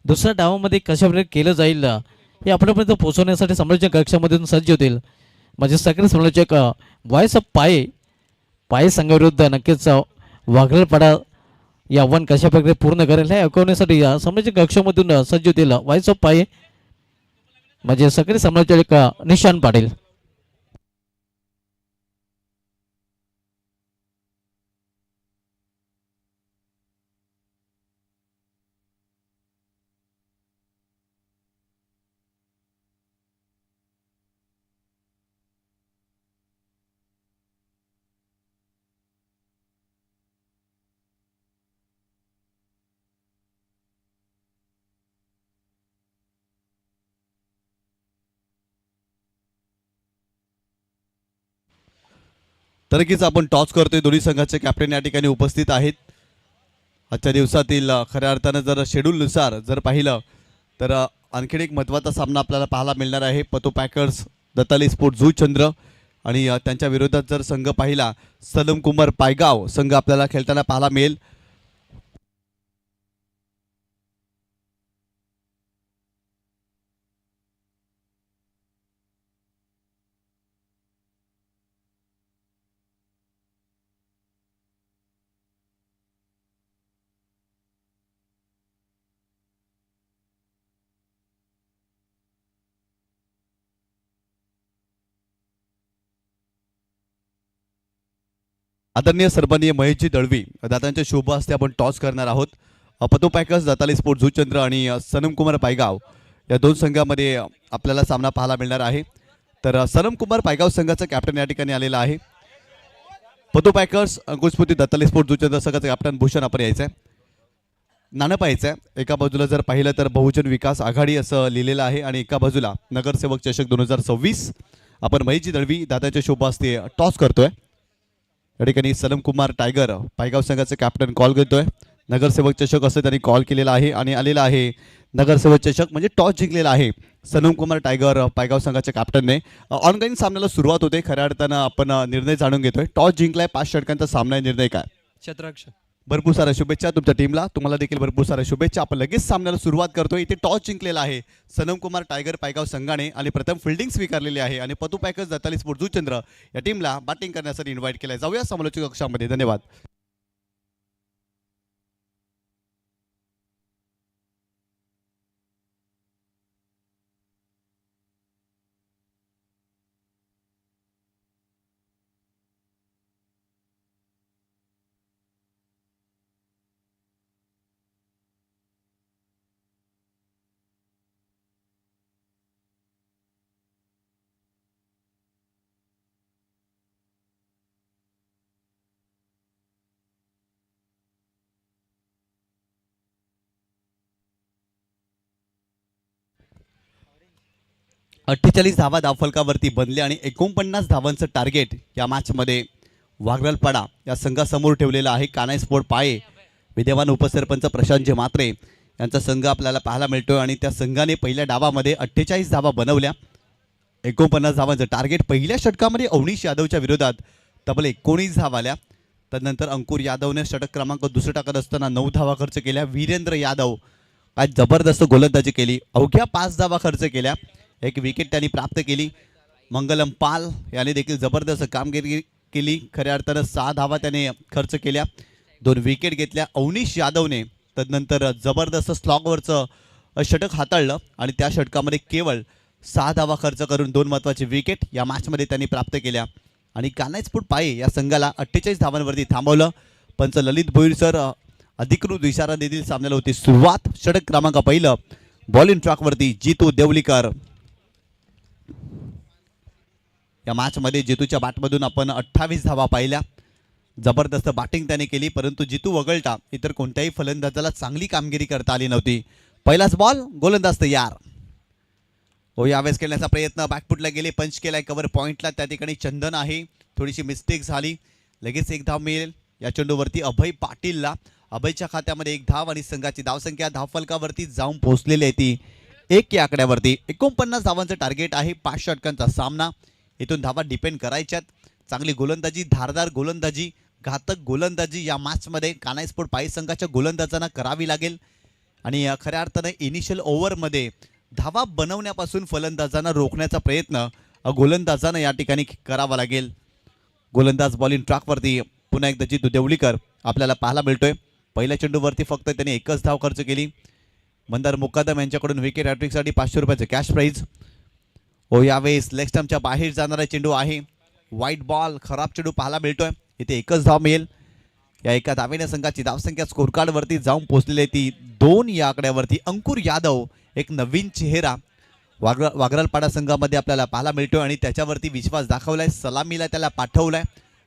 दुसऱ्या डावामध्ये कशाप्रकारे केलं जाईल हे आपल्यापर्यंत पोहोचवण्यासाठी समालोचक कक्षामधून सज्ज होतील. माझे सगळे समालोचक व्हॉइस ऑफ पाय संघाविरुद्ध नक्कीच वाघराल पाडा हे आव्हान कशाप्रकारे पूर्ण करेल हे ऐकवण्यासाठी या समालोचक कक्षामधून सज्ज होतील व्हॉइस ऑफ पाय म्हणजे सगळे समालोचक निशान पाटील. तर नक्कीच आपण टॉस करतोय. दोन्ही संघाचे कॅप्टन या ठिकाणी उपस्थित आहेत. आजच्या दिवसातील खऱ्या अर्थानं जर शेड्यूलनुसार जर पाहिलं तर आणखीन एक महत्त्वाचा सामना आपल्याला पाहायला मिळणार आहे. पतो पॅकर्स दत्ताली स्पोर्ट जुचंद्र आणि त्यांच्या विरोधात जर संघ पाहिला सनम कुमार पायगाव संघ आपल्याला खेळताना पाहायला मिळेल. आदरणीय सरपंच महेशजी दळवी दातांच्या शुभ हस्ते आपण टॉस करणार आहोत. पतो पॅकर्स दाताली स्पोर्ट जुचंद्र आणि सनम कुमार पायगाव या दोन संघामध्ये आपल्याला सामना पाहायला मिळणार आहे. तर सनम कुमार पायगाव संघाचा कॅप्टन या ठिकाणी आलेला आहे. पतो पॅकर्स अंकुशपुती दत्ताली स्पोर्ट जुचंद्र संघाचा कॅप्टन भूषण आपण यायचं आहे. नाणं पाहायचं आहे. एका बाजूला जर पाहिलं तर बहुजन विकास आघाडी असं लिहिलेलं आहे आणि एका बाजूला नगरसेवक चषक 2026. आपण महेशजी दळवी दादाच्या शुभ हस्ते टॉस करतोय. या ठिकाणी सनम कुमार टायगर पायगाव संघाचे कॅप्टन कॉल घेतोय. नगरसेवक चषक असं त्यांनी कॉल केलेला आहे आणि आलेला आहे नगरसेवक चषक म्हणजे टॉस जिंकलेला आहे सनम कुमार टायगर पायगाव संघाच्या कॅप्टनने. ऑनलाईन सामन्याला सुरुवात होते. खऱ्या अर्थानं आपण निर्णय जाणून घेतोय. टॉस जिंकलाय, 5 षटकांचा सामना, निर्णय काय? शतरक्ष. भरपूर साऱ्या शुभेच्छा तुमच्या टीमला. तुम्हाला देखील भरपूर साऱ्या शुभेच्छा. आपण लगेच सामन्याला सुरुवात करतोय. इथे टॉस जिंकलेला आहे सनम कुमार टायगर पायगाव संघाने आणि प्रथम फिल्डिंग स्वीकारलेली आहे आणि पतू पॅकर्स दत्ताली स्पोर्ट जुचंद्र या टीमला बॅटिंग करण्यासाठी इन्व्हाइट केलं. जाऊया समालोचक कक्षामध्ये. धन्यवाद. अठ्ठेचाळीस धावा धावफलकावरती बनले आणि 49 धावांचं टार्गेट या मॅचमध्ये वाघरलपाडा या संघासमोर ठेवलेला आहे. कानाई स्पोर्ट पाये विद्यमान उपसरपंच प्रशांत म्हात्रे यांचा संघ आपल्याला पाहायला मिळतोय आणि त्या संघाने पहिल्या डावामध्ये 48 धावा बनवल्या. 49 धावांचं टार्गेट. पहिल्या षटकामध्ये अवनीश यादवच्या विरोधात तब्बल 19 धावा आल्या. त्यानंतर अंकुर यादवने षटक क्रमांक दुसरं टाकत असताना 9 धावा खर्च केल्या. वीरेंद्र यादव आज जबरदस्त गोलंदाजी केली, अवघ्या 5 धावा खर्च केल्या. एक विकेट त्यांनी प्राप्त केली. मंगलम पाल याने देखील जबरदस्त कामगिरी केली. खऱ्या अर्थानं 6 धावा त्याने खर्च केल्या, 2 विकेट घेतल्या. अवनीश यादवने तदनंतर जबरदस्त स्लॉगवरचं षटक हाताळलं आणि त्या षटकामध्ये केवळ 6 धावा खर्च करून 2 महत्त्वाचे विकेट या मॅचमध्ये त्यांनी प्राप्त केल्या आणि कानाईस्फूट पाये या संघाला 48 धावांवरती थांबवलं. पंच ललित भोईर सर अधिकृत इशारा देखील सामन्याला होती सुरुवात. षटक क्रमांक पहिलं बॉलिंग ट्रॅकवरती जितू देवलीकर. या मॅचमध्ये जितूच्या बॅटमधून आपण 28 धावा पाहिल्या. जबरदस्त बॅटिंग त्याने केली, परंतु जितू वगळता इतर कोणत्याही फलंदाजाला चांगली कामगिरी करता आली नव्हती. पहिलाच बॉल, गोलंदाज तयार. हो, यावेळेस खेळण्याचा प्रयत्न, बॅकफुटला गेले, पंच केलाय कव्हर पॉईंटला. त्या ठिकाणी चंदन आहे, थोडीशी मिस्टेक झाली. लगेच 1 धाव मिळेल या चेंडूवरती अभय पाटीलला. अभयच्या खात्यामध्ये 1 धाव आणि संघाची धावसंख्या धावफलकावरती जाऊन पोहोचलेली आहे ती 1 या आकड्यावरती. 49 धावांचं टार्गेट आहे. 5 षटकांचा सामना. इथून धावा डिपेंड करायच्यात. चांगली गोलंदाजी, धारदार गोलंदाजी, घातक गोलंदाजी या मॅचमध्ये कानाई स्पोर्ट पाई संघाच्या गोलंदाजांना करावी लागेल आणि खऱ्या अर्थानं इनिशियल ओव्हरमध्ये धावा बनवण्यापासून फलंदाजांना रोखण्याचा प्रयत्न गोलंदाजांना या ठिकाणी करावा लागेल. गोलंदाज बॉलिंग ट्रॅकवरती पुन्हा एकदा जितू देवलीकर आपल्याला पाहायला मिळतोय. पहिल्या चेंडूवरती फक्त त्याने 1च धाव खर्च केली. मंदार मुकादम यांच्याकडून विकेट हॅट्रिकसाठी 500 रुपयाचं कॅश प्राईज. हो, यावेळेस लेग स्टंपच्या बाहेर जाणारा चेंडू आहे. व्हाईट बॉल, खराब चेंडू पाहायला मिळतोय. इथे 1च धाव मिळेल. या एका धावेने संघाची धावसंख्या स्कोर कार्डवरती जाऊन पोहोचलेली आहे ती 2 या आकड्यावरती. अंकुर यादव एक नवीन चेहरा वाघरालपाडा संघामध्ये आपल्याला पाहायला मिळतोय आणि त्याच्यावरती विश्वास दाखवलाय. सलामीला त्याला पाठवलाय.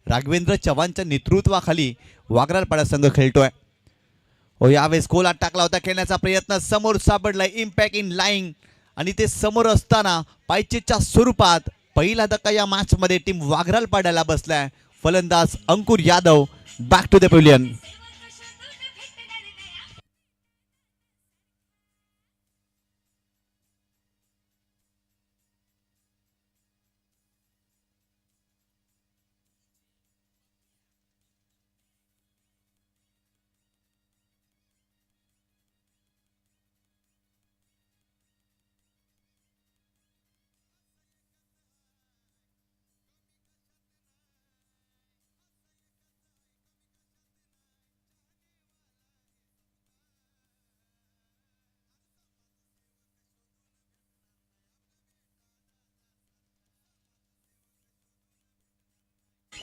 राघवेंद्र चव्हाणच्या नेतृत्वाखाली वाघरालपाडा संघ खेळतोय. हो, यावेळेस गोलात टाकला होता, खेळण्याचा प्रयत्न समोर सापडलाय. इम्पॅक्ट इन लाईन आणि ते समोर असताना पायचेच्या स्वरूपात पहिला धक्का या मॅचमध्ये टीम वाघरालपाड्याला बसलाय. फलंदाज Ankur Yadav back to the pavilion.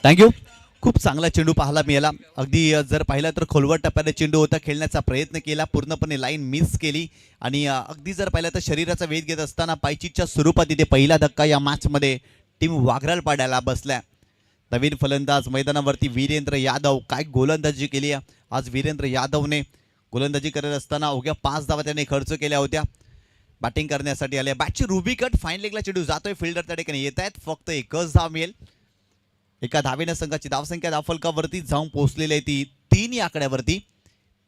Thank you. खूप चांगला चेंडू पाहायला मिळाला. अगदी जर पाहिलं तर खोलवर टप्प्याने चेंडू होता, खेळण्याचा प्रयत्न केला, पूर्णपणे लाईन मिस केली आणि अगदी जर पाहिलं तर शरीराचा वेध घेत असताना पायचीच्या स्वरूपात इथे पहिला धक्का या मॅचमध्ये टीम वाघराल पाड्याला बसल्या. नवीन फलंदाज मैदानावरती वीरेंद्र यादव. काय गोलंदाजी केली आहे आज वीरेंद्र यादवने. गोलंदाजी करत असताना अवघ्या 5 धावा त्याने खर्च केल्या होत्या. बॅटिंग करण्यासाठी आले. बॅटची रुबी कट, फाईन लेगला चेंडू जातोय, फिल्डर त्या ठिकाणी येत आहेत. फक्त एकच धाव मिळेल. एका धावेनं संघाची धावसंख्या धावफलकावरती जाऊन पोहोचलेली आहे ती 3 या आकड्यावरती.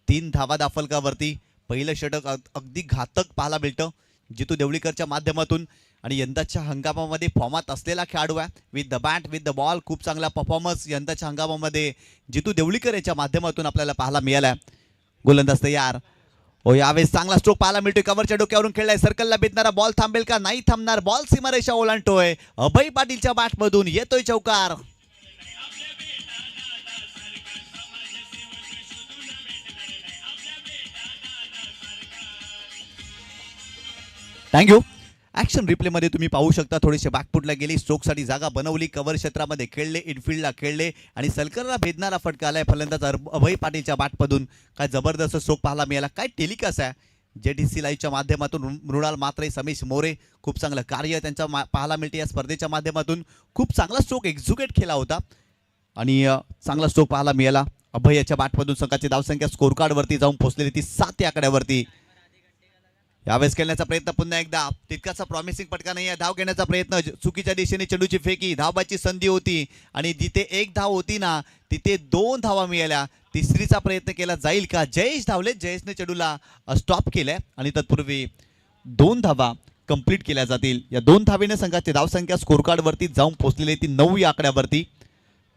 3 धावा धावफलकावरती. पहिलं षटक अगदी घातक पाहायला मिळतं जितू देवळीकरच्या माध्यमातून आणि यंदाच्या हंगामामध्ये फॉर्मात असलेला खेळाडू आहे. With the bat with the ball खूप चांगला परफॉर्मन्स यंदाच्या हंगामामध्ये जितू देवळीकर याच्या माध्यमातून आपल्याला पाहायला मिळाला. गोलंदाज तयार. यावेळेस चांगला स्ट्रोक पाहायला मिळतोय. कव्हरच्या डोक्यावरून खेळलाय. सर्कलला बेतणारा बॉल थांबेल का? नाही थांबणार. बॉल सीमारेषा ओलांडतोय. अभय पाटीलच्या बॅटमधून येतोय चौकार. थँक्यू. ॲक्शन रिप्लेमध्ये तुम्ही पाहू शकता थोडेसे बॅकफुटला गेली, स्ट्रोकसाठी जागा बनवली, कव्हर क्षेत्रामध्ये खेळले, इनफिल्डला खेळले आणि सलकरला भेदणारा फटका आलाय फलंदाज अभय पाटीलच्या बॅटमधून. काय जबरदस्त स्ट्रोक पाहायला मिळाला. काय टेलिकास्ट आहे JTC लाईव्हच्या माध्यमातून. मृणाल मात्रे, समीश मोरे खूप चांगलं कार्य त्यांच्या पाहायला मिळते या स्पर्धेच्या माध्यमातून. खूप चांगला स्ट्रोक एक्झिक्यूट केला होता आणि चांगला स्ट्रोक पाहायला मिळाला. अभय याच्या बॅटमधून संघाची धावसंख्या स्कोर कार्डवरती जाऊन पोहोचलेली ती 7 या आकड्यावरती. यावेळेस खेळण्याचा प्रयत्न पुन्हा एकदा तितकासा प्रॉमिसिंग फटका नाही आहे. धाव घेण्याचा प्रयत्न, चुकीच्या दिशेने चेंडूची फेकी, धावाची संधी होती आणि जिथे 1 धाव होती ना तिथे 2 धावा मिळाल्या. तिसरीचा प्रयत्न केला जाईल का? जयेश धावले. जयेशने चेंडूला स्टॉप केलाय आणि तत्पूर्वी 2 धावा कंप्लीट केल्या जातील. या 2 धावेने संघाची धावसंख्या स्कोर कार्डवरती जाऊन पोहोचलेली ती 9 या आकड्यावरती.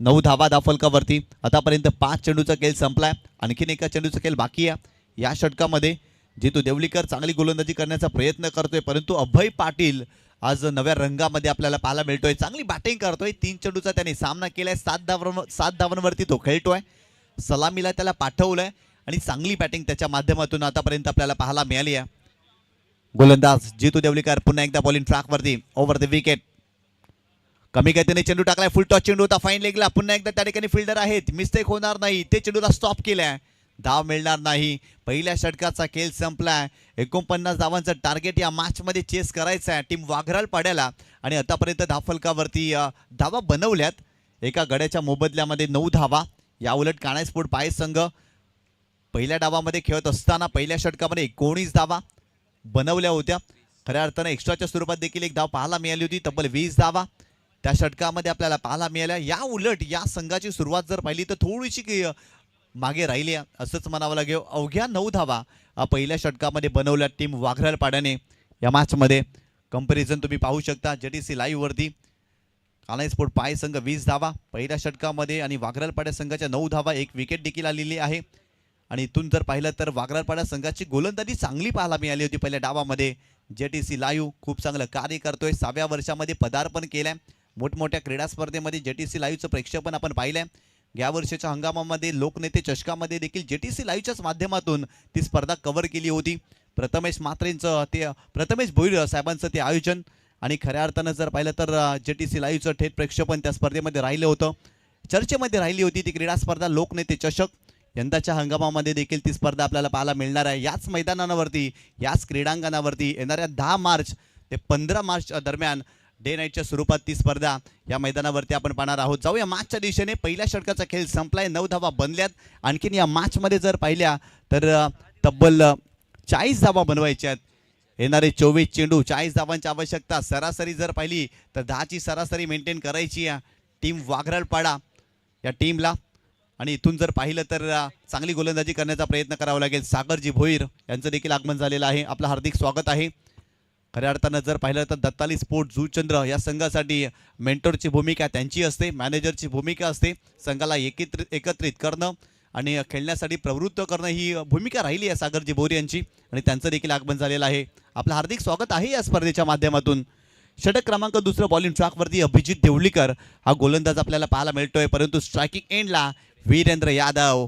9 धावा धावफलकावरती. आतापर्यंत 5 चेंडूचा खेळ संपलाय. आणखीन एका चेंडूचा खेळ बाकी आहे. या षटकामध्ये जितू देवळीकर चांगली गोलंदाजी करण्याचा प्रयत्न करतोय, परंतु अभय पाटील आज नव्या रंगामध्ये आपल्याला पाहायला मिळतोय. चांगली बॅटिंग करतोय. 3 चेंडूचा त्याने सामना केलाय. 7 धावांवरती तो खेळतोय. सलामीला त्याला पाठवलंय आणि चांगली बॅटिंग त्याच्या माध्यमातून आतापर्यंत आपल्याला पाहायला मिळाली आहे. गोलंदाज जितू देवळीकर पुन्हा एकदा बॉलिंग ट्रॅकवरती. Over the wicket. कमी गतीने चेंडू टाकलाय. फुल टॉस चेंडू होता फाईन लेगला. पुन्हा एकदा त्या ठिकाणी फिल्डर आहेत. मिस्टेक होणार नाही. ते चेंडूला स्टॉप केलाय. धाव मिळणार नाही. पहिल्या षटकाचा खेळ संपलाय. 49 धावांचं टार्गेट या मॅचमध्ये चेस करायचं आहे टीम वाघराल पाड्याला आणि आतापर्यंत धावफलकावरती धावा बनवल्यात. एका गड्याच्या मोबदल्यामध्ये 9 धावा. या उलट काणाई स्पोर्ट पायस संघ पहिल्या डावामध्ये खेळत असताना पहिल्या षटकामध्ये 19 धावा बनवल्या होत्या. खऱ्या अर्थानं एक्स्ट्राच्या स्वरूपात देखील एक धाव पाहायला मिळाली होती. तब्बल 20 धावा त्या षटकामध्ये आपल्याला पाहायला मिळाल्या. या उलट या संघाची सुरुवात जर पाहिली तर थोडीशी मागे राहिली असंच म्हणावं लागेल. अवघ्या 9 धावा पहिल्या षटकामध्ये बनवल्या टीम वाघराल पाड्याने. या मॅचमध्ये कंपॅरिझन तुम्ही पाहू शकता JTC लाईव्हवरती. कानाई स्पोर्ट पाय संघ 20 धावा पहिल्या षटकामध्ये आणि वाघराल पाड्या संघाच्या 9 धावा. 1 विकेट देखील आलेली आहे आणि इथून जर पाहिलं तर वाघराल पाड्या संघाची गोलंदाजी चांगली पाहायला मिळाली होती पहिल्या डावामध्ये. JTC लाईव्ह खूप चांगलं कार्य करतोय. 6व्या वर्षामध्ये पदार्पण केलंय. मोठमोठ्या क्रीडा स्पर्धेमध्ये JTC लाईव्हचं प्रेक्षेपण आपण पाहिलंय. या वर्षाच्या हंगामामध्ये लोकनेते चषकामध्ये देखील JTC लाईव्हच्याच माध्यमातून ती स्पर्धा कव्हर केली होती. प्रथमेश मात्रेंचं ते प्रथमेश भोईर साहेबांचं ते आयोजन आणि खऱ्या अर्थानं जर पाहिलं तर JTC लाईव्हचं थेट प्रेक्षेपण त्या स्पर्धेमध्ये राहिलं होतं. चर्चेमध्ये राहिली होती ती क्रीडा स्पर्धा लोकनेते चषक. यंदाच्या हंगामामध्ये देखील ती स्पर्धा आपल्याला पाहायला मिळणार आहे. याच मैदानावरती याच क्रीडांगणावरती येणाऱ्या 10 मार्च ते 15 मार्च दरम्यान डे नाईटच्या स्वरूपात ती स्पर्धा या मैदानावरती आपण पाहणार आहोत. जाऊया मॅचच्या दिशेने. पहिल्या षटकाचा खेळ संपलाय. 9 धावा बनल्यात. आणखीन या मॅचमध्ये जर पाहिल्या तर तब्बल 40 धावा बनवायच्या आहेत. येणारे 24 चेंडू 40 धावांची आवश्यकता. सरासरी जर पाहिली तर 10ची सरासरी मेंटेन करायची या टीम वाघराल पाडा या टीमला. आणि इथून जर पाहिलं तर चांगली गोलंदाजी करण्याचा प्रयत्न करावा लागेल. सागरजी भोईर यांचं देखील आगमन झालेलं आहे. आपलं हार्दिक स्वागत आहे. खऱ्या अर्थानं जर पाहिलं तर दत्ताली स्पोर्ट जुचंद्र या संघासाठी मेंटरची भूमिका त्यांची असते. मॅनेजरची भूमिका असते. संघाला एकत्रित करणं आणि खेळण्यासाठी प्रवृत्त करणं ही भूमिका राहिली आहे सागरजी भोईर यांची आणि त्यांचं देखील आगमन झालेलं आहे. आपलं हार्दिक स्वागत आहे या स्पर्धेच्या माध्यमातून. षटक क्रमांक 2 बॉलिंग ट्रॅकवरती अभिजित देवळीकर हा गोलंदाज आपल्याला पाहायला मिळतोय, परंतु स्ट्रायकिंग एंडला वीरेंद्र यादव.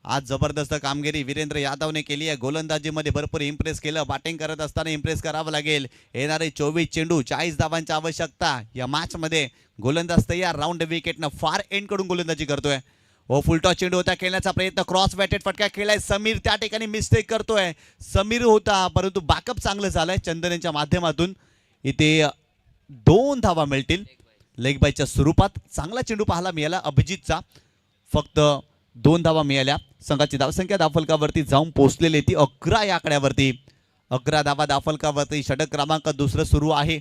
आज जबरदस्त कामगिरी वीरेंद्र यादवने केली आहे. गोलंदाजीमध्ये भरपूर इम्प्रेस केलं. बॅटिंग करत असताना इम्प्रेस करावं लागेल. येणारे 24 चेंडू 40 धावांची आवश्यकता. या मॅचमध्ये गोलंदाज तयार. राऊंड विकेटनं फार एंड कडून गोलंदाजी करतोय. फुलटॉस चेंडू होता खेळण्याचा प्रयत्न. क्रॉस बॅटेड फटका खेळलाय. समीर त्या ठिकाणी मिस्टेक करतोय. समीर होता परंतु बॅकअप चांगलं झालंय चंदन यांच्या माध्यमातून. इथे 2 धावा मिळतील लेग बायच्या स्वरूपात. चांगला चेंडू पाहायला मिळाला अभिजितचा. फक्त 2 धावा मिळाल्या. संघाची धावसंख्या धावफलकावरती जाऊन पोहोचलेली ती 11 या आकड्यावरती. 11 धावा धावफलकावरती. षटक क्रमांक दुसरं सुरू आहे.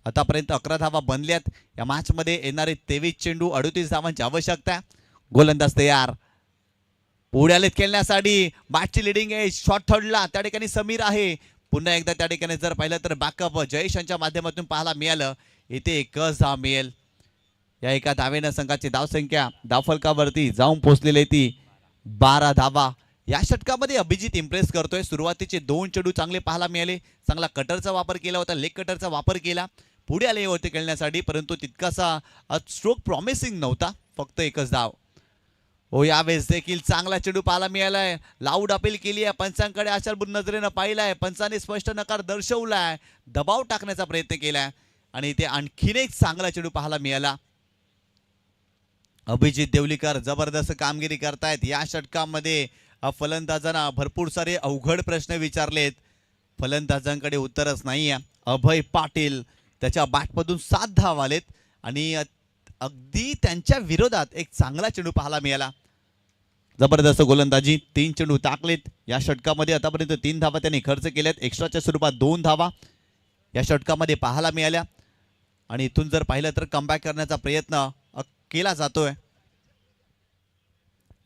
आतापर्यंत 11 धावा बनल्यात. या मॅचमध्ये येणारे 23 चेंडू 38 धावांची आवश्यकता. गोलंदाज तयार. पुढे आलेत खेळण्यासाठी. बॅटची लिडिंग आहे. शॉट थर्डला त्या ठिकाणी समीर आहे. पुन्हा एकदा त्या ठिकाणी जर पाहिलं तर बॅकअप जयेश यांच्या माध्यमातून पाहायला मिळालं. इथे एकच धाव मिळेल. या एका धावेनं संघाची धावसंख्या धावफलकावरती जाऊन पोहोचलेली ती 12 धावा. या षटकामध्ये अभिजित इम्प्रेस करतोय. सुरुवातीचे 2 चेंडू चांगले पाहायला मिळाले. चांगला कटरचा वापर केला होता. लेग कटरचा वापर केला. पुढे आले होते खेळण्यासाठी परंतु तितकासा स्ट्रोक प्रॉमिसिंग नव्हता. फक्त एकच धाव. यावेळेस देखील चांगला चेंडू पाहायला मिळालाय. लाऊड अपील केली आहे. पंचांकडे आशाभूत नजरेनं पाहिलाय. पंचाने स्पष्ट नकार दर्शवलाय. दबाव टाकण्याचा प्रयत्न केलाय आणि इथे आणखीन एक चांगला चेंडू पाहायला मिळाला. अभिजित देवलीकर जबरदस्त कामगिरी करतायत. या षटकामध्ये फलंदाजांना भरपूर सारे अवघड प्रश्न विचारलेत. फलंदाजांकडे उत्तरच नाहीये. अभय पाटील त्याच्या बॅटमधून 7 धाव आलेत आणि अगदी त्यांच्या विरोधात एक चांगला चेंडू पाहायला मिळाला. जबरदस्त गोलंदाजी. 3 चेंडू टाकलेत या षटकामध्ये. आतापर्यंत 3 धावा त्यांनी खर्च केल्यात. एक्स्ट्राच्या स्वरूपात 2 धावा या षटकामध्ये पाहायला मिळाल्या आणि इथून जर पाहिलं तर कमबॅक करण्याचा प्रयत्न केला जातोय.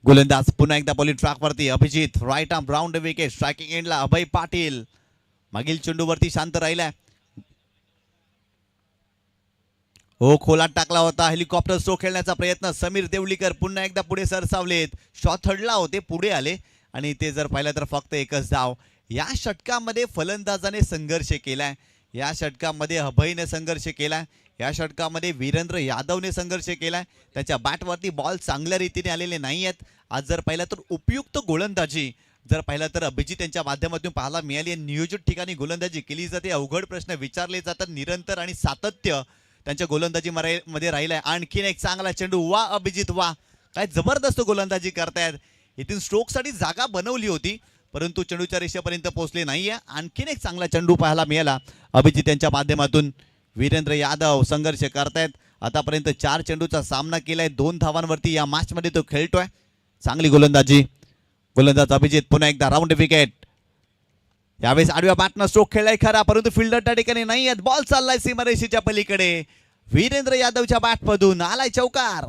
गोलंदाज पुन्हा एकदा बॉलिंग ट्रॅकवरती. Abhijit right arm round wicket. Striking एंडला अभय पाटील मागील चेंडूवरती शांत राहिलाय. खोलात टाकला होता. हेलिकॉप्टर स्ट्रोक खेळण्याचा प्रयत्न. समीर देवलीकर पुन्हा एकदा पुढे सरसावलेत. शॉट थर्डला होते. पुढे आले आणि ते जर पाहिलं तर फक्त एकच धाव. या षटकामध्ये फलंदाजाने संघर्ष केलाय. या षटकामध्ये अभयने संघर्ष केलाय. या षटकामध्ये वीरेंद्र यादवने संघर्ष केलाय. त्याच्या बॅटवरती बॉल चांगल्या रीतीने आलेले नाही आहेत. आज जर पाहिलं तर उपयुक्त गोलंदाजी जर पाहिलं तर अभिजित यांच्या माध्यमातून पाहायला मिळाली. नियोजित ठिकाणी गोलंदाजी केली जाते. अवघड प्रश्न विचारले जातात. निरंतर आणि सातत्य त्यांच्या गोलंदाजी मध्ये राहिलाय. आणखीन एक चांगला चेंडू. वा अभिजित वा. काय जबरदस्त गोलंदाजी करतायत. इथून स्ट्रोकसाठी जागा बनवली होती परंतु चेंडूच्या रेषेपर्यंत पोहोचले नाहीये. आणखीन एक चांगला चेंडू पाहायला मिळाला अभिजित यांच्या माध्यमातून. वीरेंद्र यादव संघर्ष करतायत. आतापर्यंत 4 चेंडूचा सामना केलाय. 2 धावांवरती या मॅचमध्ये तो खेळतोय. चांगली गोलंदाजी. गोलंदाज अभिजित पुन्हा एकदा राऊंड विकेट. यावेळेस आडव्या बॅटनं स्ट्रोक खेळलाय खरा परंतु फिल्डर त्या ठिकाणी नाही आहेत. बॉल चाललाय सीमारेषेच्या पलीकडे. वीरेंद्र यादवच्या बॅटमधून आलाय चौकार.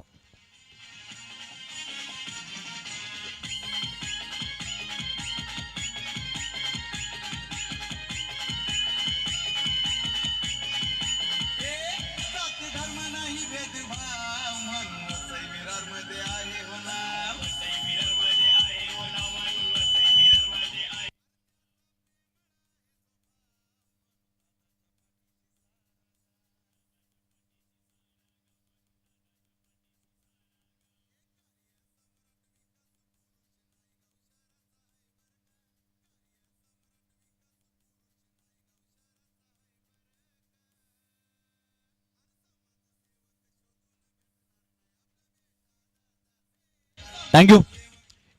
थँक्यू.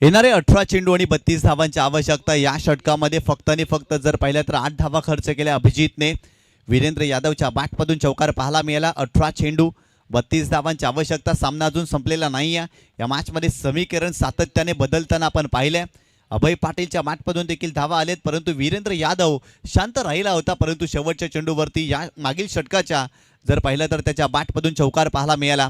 येणारे 18 चेंडू आणि 32 धावांची आवश्यकता. या षटकामध्ये फक्त आणि फक्त जर पाहिलं तर 8 धावा खर्च केल्या अभिजितने. वीरेंद्र यादवच्या बॅटमधून चौकार पाहायला मिळाला. 18 चेंडू 32 धावांची आवश्यकता. सामना अजून संपलेला नाही आहे. या मॅचमध्ये समीकरण सातत्याने बदलताना आपण पाहिलंय. अभय पाटीलच्या बॅटमधून देखील धावा आलेत परंतु वीरेंद्र यादव शांत राहिला होता परंतु शेवटच्या चेंडूवरती या मागील षटकाच्या जर पाहिलं तर त्याच्या बॅटमधून चौकार पाहायला मिळाला.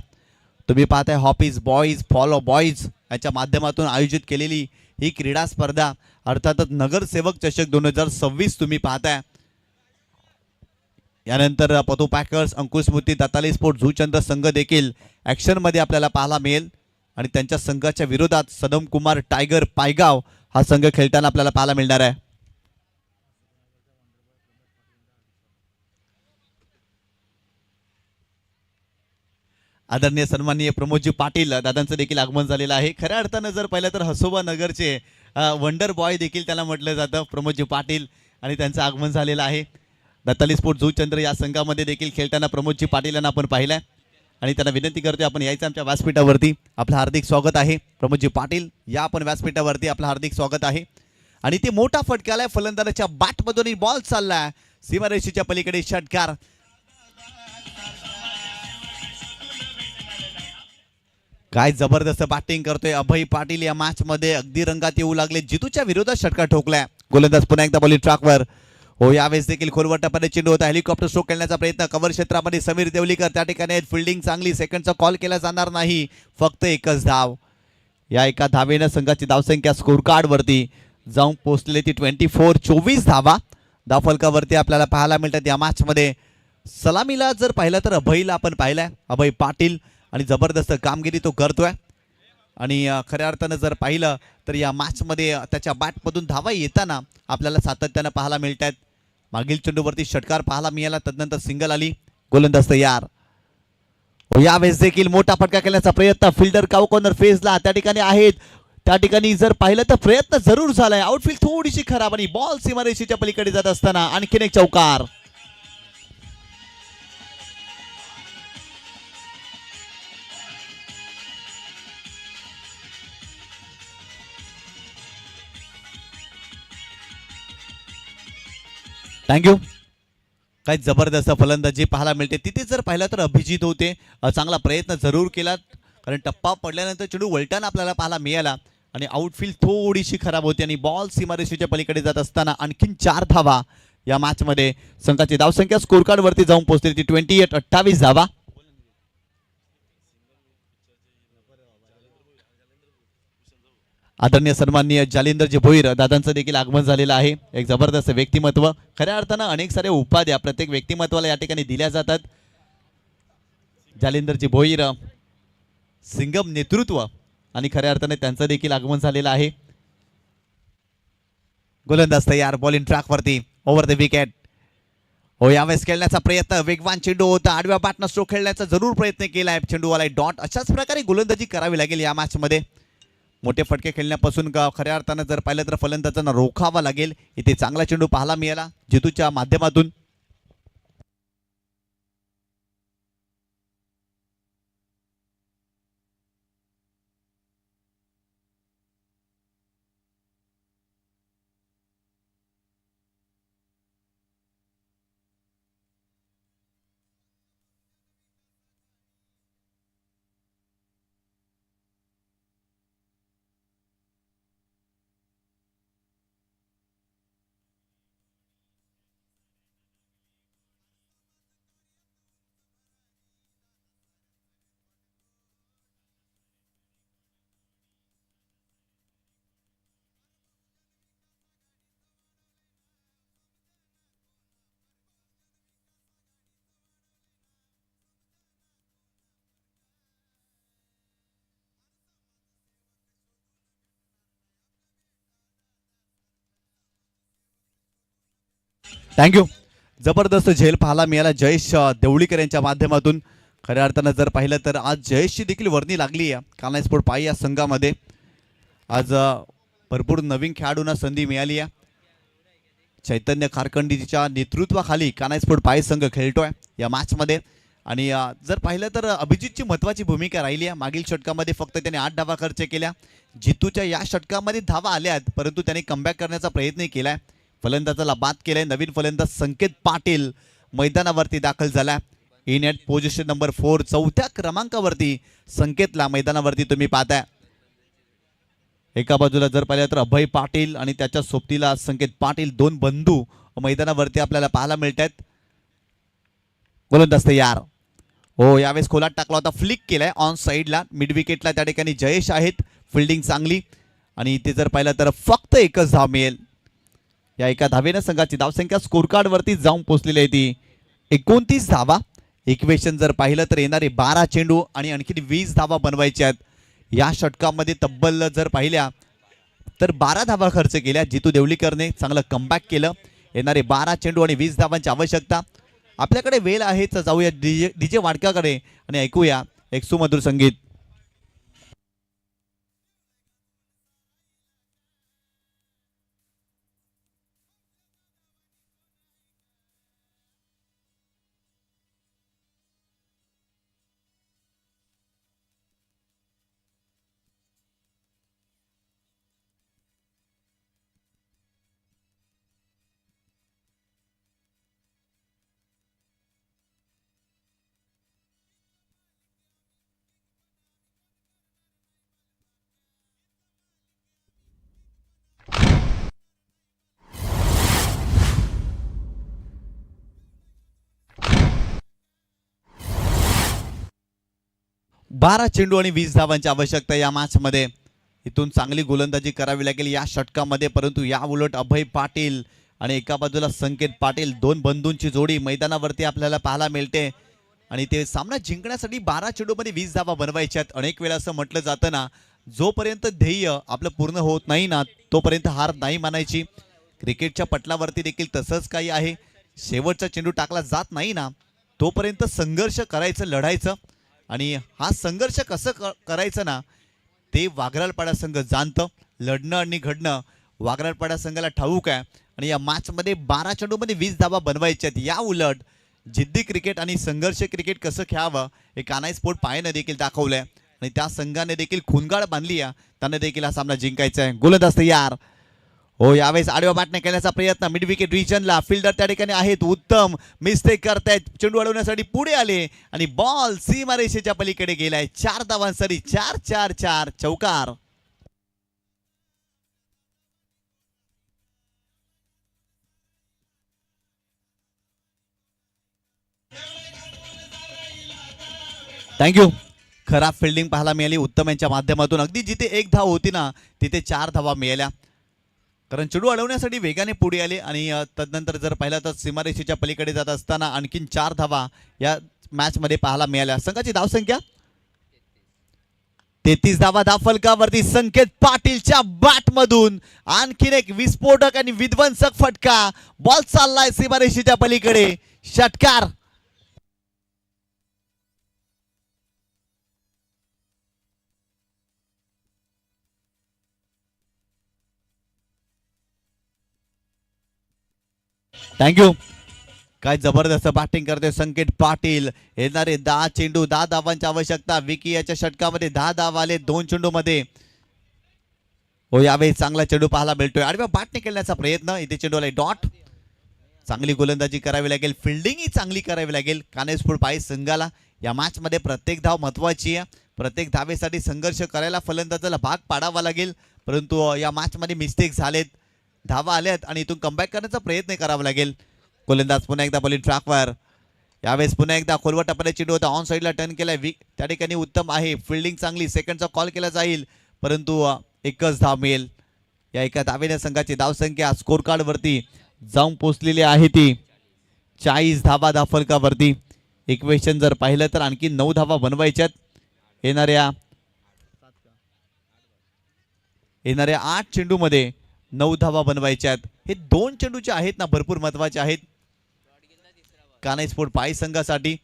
तुम्ही पाहताय हॉपीज बॉईज फॉलो बॉईज याच्या माध्यमातून आयोजित केलेली ही क्रीडा स्पर्धा अर्थातच नगरसेवक चषक 2026 तुम्ही पाहताय. यानंतर पतो पॅकर्स अंकुश स्मृती दत्ताली स्पोर्ट झूचंद्र संघ देखील ऍक्शन मध्ये आपल्याला पाहायला मिळेल आणि त्यांच्या संघाच्या विरोधात सदम कुमार टायगर पायगाव हा संघ खेळताना आपल्याला पाहायला मिळणार आहे. आदरणीय सन्माननीय प्रमोदजी पाटील दादांचं देखील आगमन झालेलं आहे. खऱ्या अर्थानं जर पाहिलं तर हसोबा नगरचे वंडर बॉय देखील त्याला म्हटलं जातं प्रमोदजी पाटील आणि त्यांचं आगमन झालेलं आहे. दत्ताली स्पोर्ट जुचंद्र या संघामध्ये देखील खेळताना प्रमोदजी पाटील यांना आपण पाहिलं आणि त्यांना विनंती करतोय आपण यायचं आमच्या व्यासपीठावरती. आपलं हार्दिक स्वागत आहे प्रमोदजी पाटील, या आपण व्यासपीठावरती, आपलं हार्दिक स्वागत आहे. आणि ते मोठा फटकालाय फलंदाजाच्या बॅटमधून बॉल चाललाय सीमारेषेच्या पलीकडे षटकार. काय जबरदस्त बॅटिंग करतोय अभय पाटील या मॅच मध्ये, अगदी रंगात येऊ लागले. जितूच्या विरोधात षटकार ठोकलाय. गोलंदाज पुन्हा एकदा बॉलिंग ट्रॅकवर. हो, यावेळेस देखील खोलवर टप्प्याने चेंडू होता. हेलिकॉप्टर स्ट्रोक खेळण्याचा प्रयत्न कव्हर क्षेत्रामध्ये समीर देवलीकर त्या ठिकाणी फिल्डिंग चांगली. सेकंडचा कॉल केला जाणार नाही, फक्त एकच धाव. या एका धावेनं संघाची धावसंख्या स्कोर कार्ड वरती जाऊन पोहोचलेली ती 24 धावा धावफलकावरती आपल्याला पाहायला मिळतात या मॅच मध्ये. सलामीला जर पाहिलं तर अभयला आपण पाहिलंय, अभय पाटील, आणि जबरदस्त कामगिरी तो करतोय. आणि खऱ्या अर्थानं जर पाहिलं तर या मॅचमध्ये त्याच्या बॅटमधून धावा येताना आपल्याला सातत्यानं पाहायला मिळतात. मागील चेंडूवरती षटकार पाहायला मिळाला, तदनंतर सिंगल आली. गोलंदाज तयार. यावेळेस देखील मोठा फटका खेळण्याचा प्रयत्न. फिल्डर काउ कॉर्नर फेजला त्या ठिकाणी आहेत. त्या ठिकाणी जर पाहिलं तर प्रयत्न जरूर झालाय. आउटफील्ड थोडीशी खराब आणि बॉल सीमारेषेच्या पलीकडे जात असताना आणखीन एक चौकार. थँक्यू. काय जबरदस्त फलंदाजी पाहायला मिळते. तिथे जर पाहिलं तर अभिजित होते, चांगला प्रयत्न जरूर केला, कारण टप्पा पडल्यानंतर चेंडू वलटाना आपल्याला पाहायला मिळाला आणि आउटफील्ड थोडीशी खराब होती आणि बॉल सीमारेषेच्या पलीकडे जात असताना आणखीन 4 धावा या मॅचमध्ये संघाची धावसंख्या स्कोर कार्ड वरती जाऊन पोहोचली ती 28 धावा. आदरणीय सन्माननीय जालिंदरजी भोईर दादांचं देखील आगमन झालेलं आहे. एक जबरदस्त व्यक्तिमत्व. खऱ्या अर्थानं अनेक सारे उपाध्या प्रत्येक व्यक्तिमत्वाला या ठिकाणी दिल्या जातात. जालिंदरजी भोईर सिंगम नेतृत्व आणि खऱ्या अर्थाने त्यांचं देखील आगमन झालेलं आहे. गोलंदाज तयार. बॉलिंग ट्रॅक वरती ओव्हर द विकेट. हो, यावेळेस खेळण्याचा प्रयत्न. वेगवान चेंडू होता. आडव्या बॅटनं स्ट्रोक खेळण्याचा जरूर प्रयत्न केलाय. चेंडूवाला डॉट. अशाच प्रकारे गोलंदाजी करावी लागेल या मॅच मध्ये. मोठे फटके खेळण्यापासून खऱ्या अर्थानं जर पाहिलं तर फलंदाजांना रोखावा लागेल. इथे चांगला चेंडू पाहायला मिळाला जितूच्या माध्यमातून. थँक्यू. जबरदस्त झेल पाहायला मिळाला जयेश देवळीकर यांच्या माध्यमातून. खऱ्या अर्थानं जर पाहिलं तर आज जयेशची देखील वर्णी लागली आहे कान्हाई स्पोर्ट पाई या संघामध्ये. आज भरपूर नवीन खेळाडूंना संधी मिळाली आहे. चैतन्य खारखंडीच्या नेतृत्वाखाली कान्हाई स्पोर्ट पाई संघ खेळतोय या मॅचमध्ये. आणि जर पाहिलं तर अभिजितची महत्त्वाची भूमिका राहिली आहे. मागील षटकामध्ये फक्त त्याने 8 धावा खर्च केल्या. जितूच्या या षटकामध्ये धावा आल्यात, परंतु त्याने कमबॅक करण्याचा प्रयत्न केलाय. फलंदाजाला बाद केलाय. नवीन फलंदाज संकेत पाटील मैदानावरती दाखल झाला. इन ॲट पोझिशन नंबर 4 4थ्या क्रमांकावरती संकेतला मैदानावरती तुम्ही पाहताय. एका बाजूला जर पाहिलं तर अभय पाटील आणि त्याच्या सोबतीला संकेत पाटील, 2 बंधू मैदानावरती आपल्याला पाहायला मिळतात. गोलंदाज तयार. हो, यावेळेस खोलात टाकला होता, फ्लिक केलाय ऑन साईडला. मिड विकेटला त्या ठिकाणी जयेश आहेत. फिल्डिंग चांगली. आणि इथे जर पाहिलं तर फक्त एकच धाव मिळेल. या एका धावेनं संघाची धावसंख्या स्कोर कार्ड वरती जाऊन पोहोचलेली आहे ती 29 धावा. इक्वेशन जर पाहिलं तर येणारे 12 चेंडू आणि आणखी 20 धावा बनवायच्या आहेत. या षटकामध्ये तब्बल जर पाहिल्या तर 12 धावा खर्च केल्या. जितू देवलीकरने चांगलं कमबॅक केलं. येणारे 12 चेंडू आणि 20 धावांची आवश्यकता. आपल्याकडे वेळ आहे, तर जाऊया डीजे वाडकाकडे आणि ऐकूया एक सुमधुर संगीत. बारा चेंडू आणि 20 धावांची आवश्यकता या मॅच मध्ये. इथून चांगली गोलंदाजी करावी लागेल या षटकामध्ये, परंतु या उलट अभय पाटील आणि एका बाजूला संकेत पाटील, दोन बंधूंची जोडी मैदानावरती आपल्याला पाहायला मिळते आणि ते सामना जिंकण्यासाठी 12 चेंडूमध्ये 20 धावा बनवायच्यात. अनेक वेळा असं म्हटलं जातं ना, जोपर्यंत ध्येय आपलं पूर्ण होत नाही ना तोपर्यंत हार नाही मानायची. क्रिकेटच्या पटलावरती देखील तसंच काही आहे. शेवटचा चेंडू टाकला जात नाही ना तोपर्यंत संघर्ष करायचं, लढायचं. आणि हा संघर्ष कसं करायचं ना ते वाघरालपाडा संघ जाणतं. लढणं आणि घडणं वाघरालपाडा संघाला ठाऊक आहे आणि या मॅचमध्ये 12 चेंडूमध्ये 20 धावा बनवायच्या आहेत. या उलट जिद्दी क्रिकेट आणि संघर्ष क्रिकेट कसं खेळावं हे कानाई स्पोर्ट पायानं देखील दाखवलंय आणि त्या संघाने देखील खुनगाड बांधली आहे. त्यांना देखील हा सामना जिंकायचा आहे. गोलंदाज तयार. हो, यावेळेस आडव्या बाटण्या केल्याचा प्रयत्न मिड विकेट रिजनला. फिल्डर त्या ठिकाणी आहेत उत्तम, मिस्टेक करतायत, चेंडू अडवण्यासाठी पुढे आले आणि बॉल सीमारेषेच्या पलीकडे गेलाय. 4 धावांसाठी 4-4-4 चौकार. थँक्यू. खराब फिल्डिंग पाहायला मिळाली उत्तम यांच्या माध्यमातून. अगदी जिथे एक धाव होती ना तिथे 4 धावा मिळाल्या, कारण चेंडू अडवण्यासाठी वेगाने पुढे आले आणि तदनंतर जर पाहिलं तर सीमारेषेच्या पलीकडे जात असताना आणखीन 4 धावा या मॅच मध्ये पाहायला मिळाल्या. संघाची धावसंख्या 33 धावा. धावफलकावरती संकेत पाटीलच्या बॅट मधून आणखीन एक विस्फोटक आणि विध्वंसक फटका. बॉल चाललाय सीमारेषेच्या पलीकडे. षटकार. थँक्यू. काय जबरदस्त बॅटिंग करते संकेत पाटील. येणारे 10 चेंडू 10 धावांची आवश्यकता. विकी याच्या षटकामध्ये 10 धावा आले 2 चेंडू मध्ये. हो, यावेळी चांगला चेंडू पाहायला मिळतोय. आडव्या बॅटने खेळण्याचा प्रयत्न. इथे चेंडू आलाय डॉट. चांगली गोलंदाजी करावी लागेल, फिल्डिंगही चांगली करावी लागेल कानेसपूर पाय संघाला. या मॅच मध्ये प्रत्येक धाव महत्वाची आहे. प्रत्येक धावेसाठी संघर्ष करायला फलंदाजाला भाग पाडावा लागेल, परंतु या मॅच मध्ये मिस्टेक झालेत, धावा आल्यात आणि इथून कमबॅक करण्याचा प्रयत्न करावा लागेल. गोलंदाज पुन्हा एकदा बॉलिंग ट्रॅकवर. यावेळेस पुन्हा एकदा खोलवर टप्प्याने चेंडू होता, ऑन साईडला टर्न केलाय. त्या ठिकाणी उत्तम आहे, फिल्डिंग चांगली, सेकंडचा कॉल केला जाईल, परंतु एकच धाव मिळेल. या एका धावेने संघाची धावसंख्या स्कोर कार्ड वरती जाऊन पोहोचलेली आहे ती 40 धावा धावफलकावरती. इक्वेशन जर पाहिलं तर आणखी 9 धावा बनवायच्यात. येणाऱ्या 8 चेंडूमध्ये 9 धावा बनवायच्यात. हे 2 चेंडू जे आहेत ना भरपूर महत्वाचे आहेत कानाई स्पोर्ट पाय संघासाठी.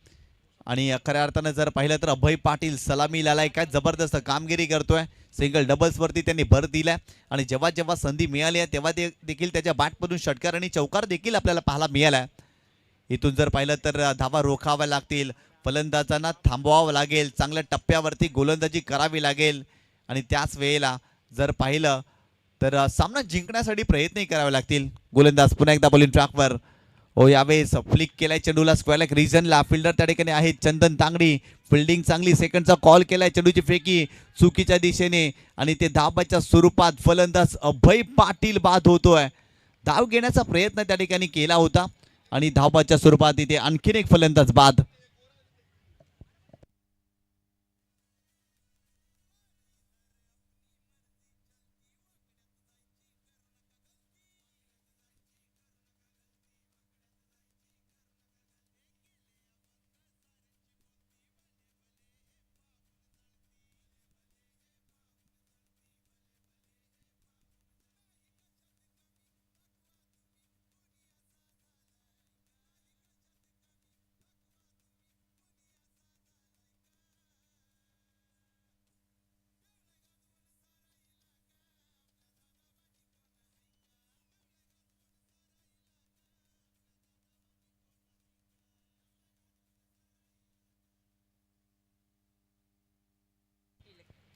आणि खऱ्या अर्थानं जर पाहिलं तर अभय पाटील सलामी लालाय, काय जबरदस्त कामगिरी करतोय. सिंगल डबल्स वरती त्यांनी भर दिलाय आणि जेव्हा जेव्हा संधी मिळाली आहे तेव्हा देखील त्याच्या बॅटमधून षटकार आणि चौकार देखील आपल्याला पाहायला मिळाला. इथून जर पाहिलं तर धावा रोखाव्या लागतील, फलंदाजांना थांबवावं लागेल, चांगल्या टप्प्यावरती गोलंदाजी करावी लागेल आणि त्याच वेळेला जर पाहिलं तर सामना जिंकण्यासाठी प्रयत्नही करावे लागतील. गोलंदाज पुन्हा एकदा बॉलिंग ट्रॅकवर. हो, यावेळेस फ्लिक केलाय चेंडूला स्क्वेअर लेग रिजनला. फिल्डर त्या ठिकाणी आहेत चंदन तांगडी, फिल्डिंग चांगली, सेकंडचा कॉल केलाय, चेंडूची फेकी चुकीच्या दिशेने आणि ते धाबाच्या स्वरूपात फलंदाज अभय पाटील बाद होतोय. धाव घेण्याचा प्रयत्न त्या ठिकाणी केला होता आणि धाबाच्या स्वरूपात इथे आणखीन एक फलंदाज बाद.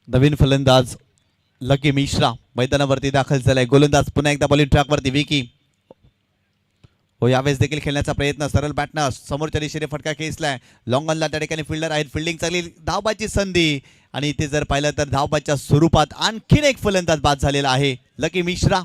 नवीन फलंदाज लकी मिश्रा मैदानावरती दाखल झालाय. गोलंदाज पुन्हा एकदा बॉलिंग ट्रॅकवरती विकी. हो, यावेळेस देखील खेळण्याचा प्रयत्न, सरळ बॅटनं समोरच्या दिशेने फटका खेचलाय. लॉंग ऑनला त्या ठिकाणी फिल्डर आहेत. फिल्डिंग चांगली, धावबाची संधी आणि इथे जर पाहिलं तर धावबाच्या स्वरूपात आणखीन एक फलंदाज बाद झालेला आहे लकी मिश्रा.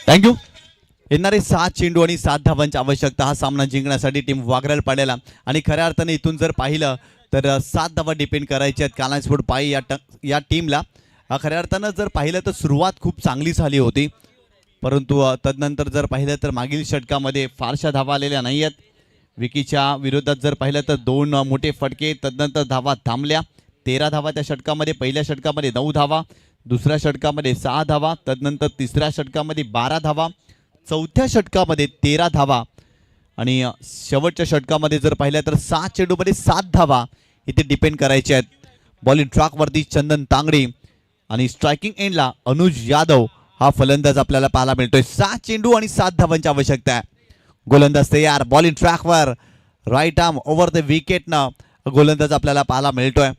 थँक्यू. येणारे 7 चेंडू आणि 7 धावांची आवश्यकता हा सामना जिंकण्यासाठी टीम वागरायला पडेल. आणि खऱ्या अर्थाने इथून जर पाहिलं तर 7 धावा डिपेंड करायच्या आहेत कानाई स्पोर्ट पाई या टीमला. खऱ्या अर्थानं जर पाहिलं तर सुरुवात खूप चांगली झाली होती, परंतु तदनंतर जर पाहिलं तर मागील षटकामध्ये फारशा धावा आलेल्या नाही आहेत. विकीच्या विरोधात जर पाहिलं तर 2 मोठे फटके, तदनंतर धावा थांबल्या. 13 धावा त्या षटकामध्ये. पहिल्या षटकामध्ये 9 धावा, दुसऱ्या षटकामध्ये 6 धावा, तदनंतर तिसऱ्या षटकामध्ये 12 धावा, चौथ्या षटकामध्ये 13 धावा आणि शेवटच्या षटकामध्ये जर पाहिलं तर 7 चेंडूमध्ये 7 धावा इथे डिपेंड करायचे आहेत. बॉलिंग ट्रॅकवरती चंदन तांगडी आणि स्ट्रायकिंग एंडला अनुज यादव हा फलंदाज आपल्याला पाहायला मिळतोय. 7 चेंडू आणि 7 धावांची आवश्यकता आहे. गोलंदाज तयार. बॉलिंग ट्रॅकवर राईट आर्म ओव्हर द विकेटनं गोलंदाज आपल्याला पाहायला मिळतोय.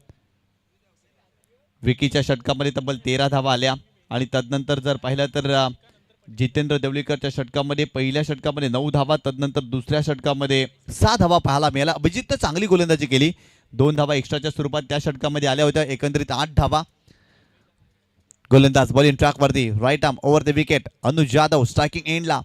विकीच्या षटकामध्ये तब्बल 13 धावा आल्या आणि तदनंतर जर पाहिलं तर जितेंद्र देवलीकरच्या षटकामध्ये पहिल्या षटकामध्ये 9 धावा, तदनंतर दुसऱ्या षटकामध्ये 6 धावा पाहायला मिळाला. अभिजितनं चांगली गोलंदाजी केली. 2 धावा एक्स्ट्राच्या स्वरूपात त्या षटकामध्ये आल्या होत्या. एकंदरीत 8 धावा. गोलंदाज बॉलिंग ट्रॅकवरती right arm over the wicket Anuj Yadav striking एंडला.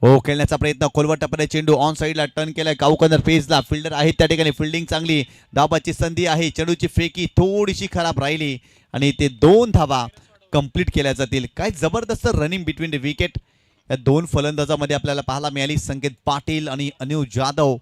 हो, खेळण्याचा प्रयत्न, खोलवर टप्प्याने चेंडू ऑन साईडला टर्न केलाय. काऊकर्नर फेजला फिल्डर आहेत त्या ठिकाणी. फिल्डिंग चांगली, धाबाची संधी आहे. चेंडूची फेकी थोडीशी खराब राहिली आणि ते 2 धावा कंप्लीट केल्या जातील. काय जबरदस्त रनिंग बिटवीन द विकेट या 2 फलंदाजामध्ये आपल्याला पाहायला मिळाली. संकेत पाटील आणि अनुज जाधव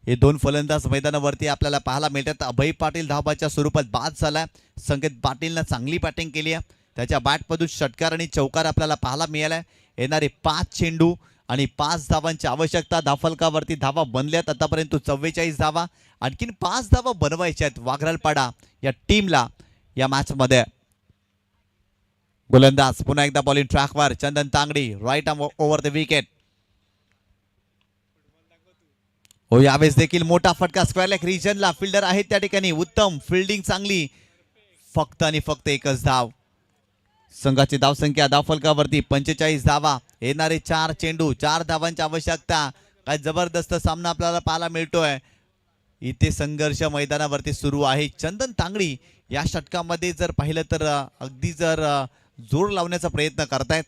हे 2 फलंदाज मैदानावरती आपल्याला पाहायला मिळतात. अभय पाटील धाबाच्या स्वरूपात बाद झाला. संकेत पाटीलनं चांगली बॅटिंग केली आहे. त्याच्या बॅटमधून षटकार आणि चौकार आपल्याला पाहायला मिळाला. येणारे 5 चेंडू आणि 5 धावांची आवश्यकता. धाफलकावरती धावा बनल्यात आतापर्यंत 44 धावा. आणखीन 5 धावा बनवायच्या आहेत वाघरालपाडा या टीमला या मॅच मध्ये. गोलंदाज पुन्हा एकदा बॉलिंग ट्रॅकवर Chandan Tangdi right arm over the wicket. हो, यावेळेस देखील मोठा फटका स्क्वेअर लेग रिजनला. फिल्डर आहेत त्या ठिकाणी. उत्तम फिल्डिंग चांगली. फक्त आणि फक्त एकच धाव. संघाची धावसंख्या धावफलकावरती 45 धावा. येणारे 4 चेंडू 4 धावांची आवश्यकता. काय जबरदस्त सामना आपल्याला पाहायला मिळतोय. इथे संघर्ष मैदानावरती सुरू आहे. चंदन तांगडी या षटकामध्ये जर पाहिलं तर अगदी जर जोर लावण्याचा प्रयत्न करतायत,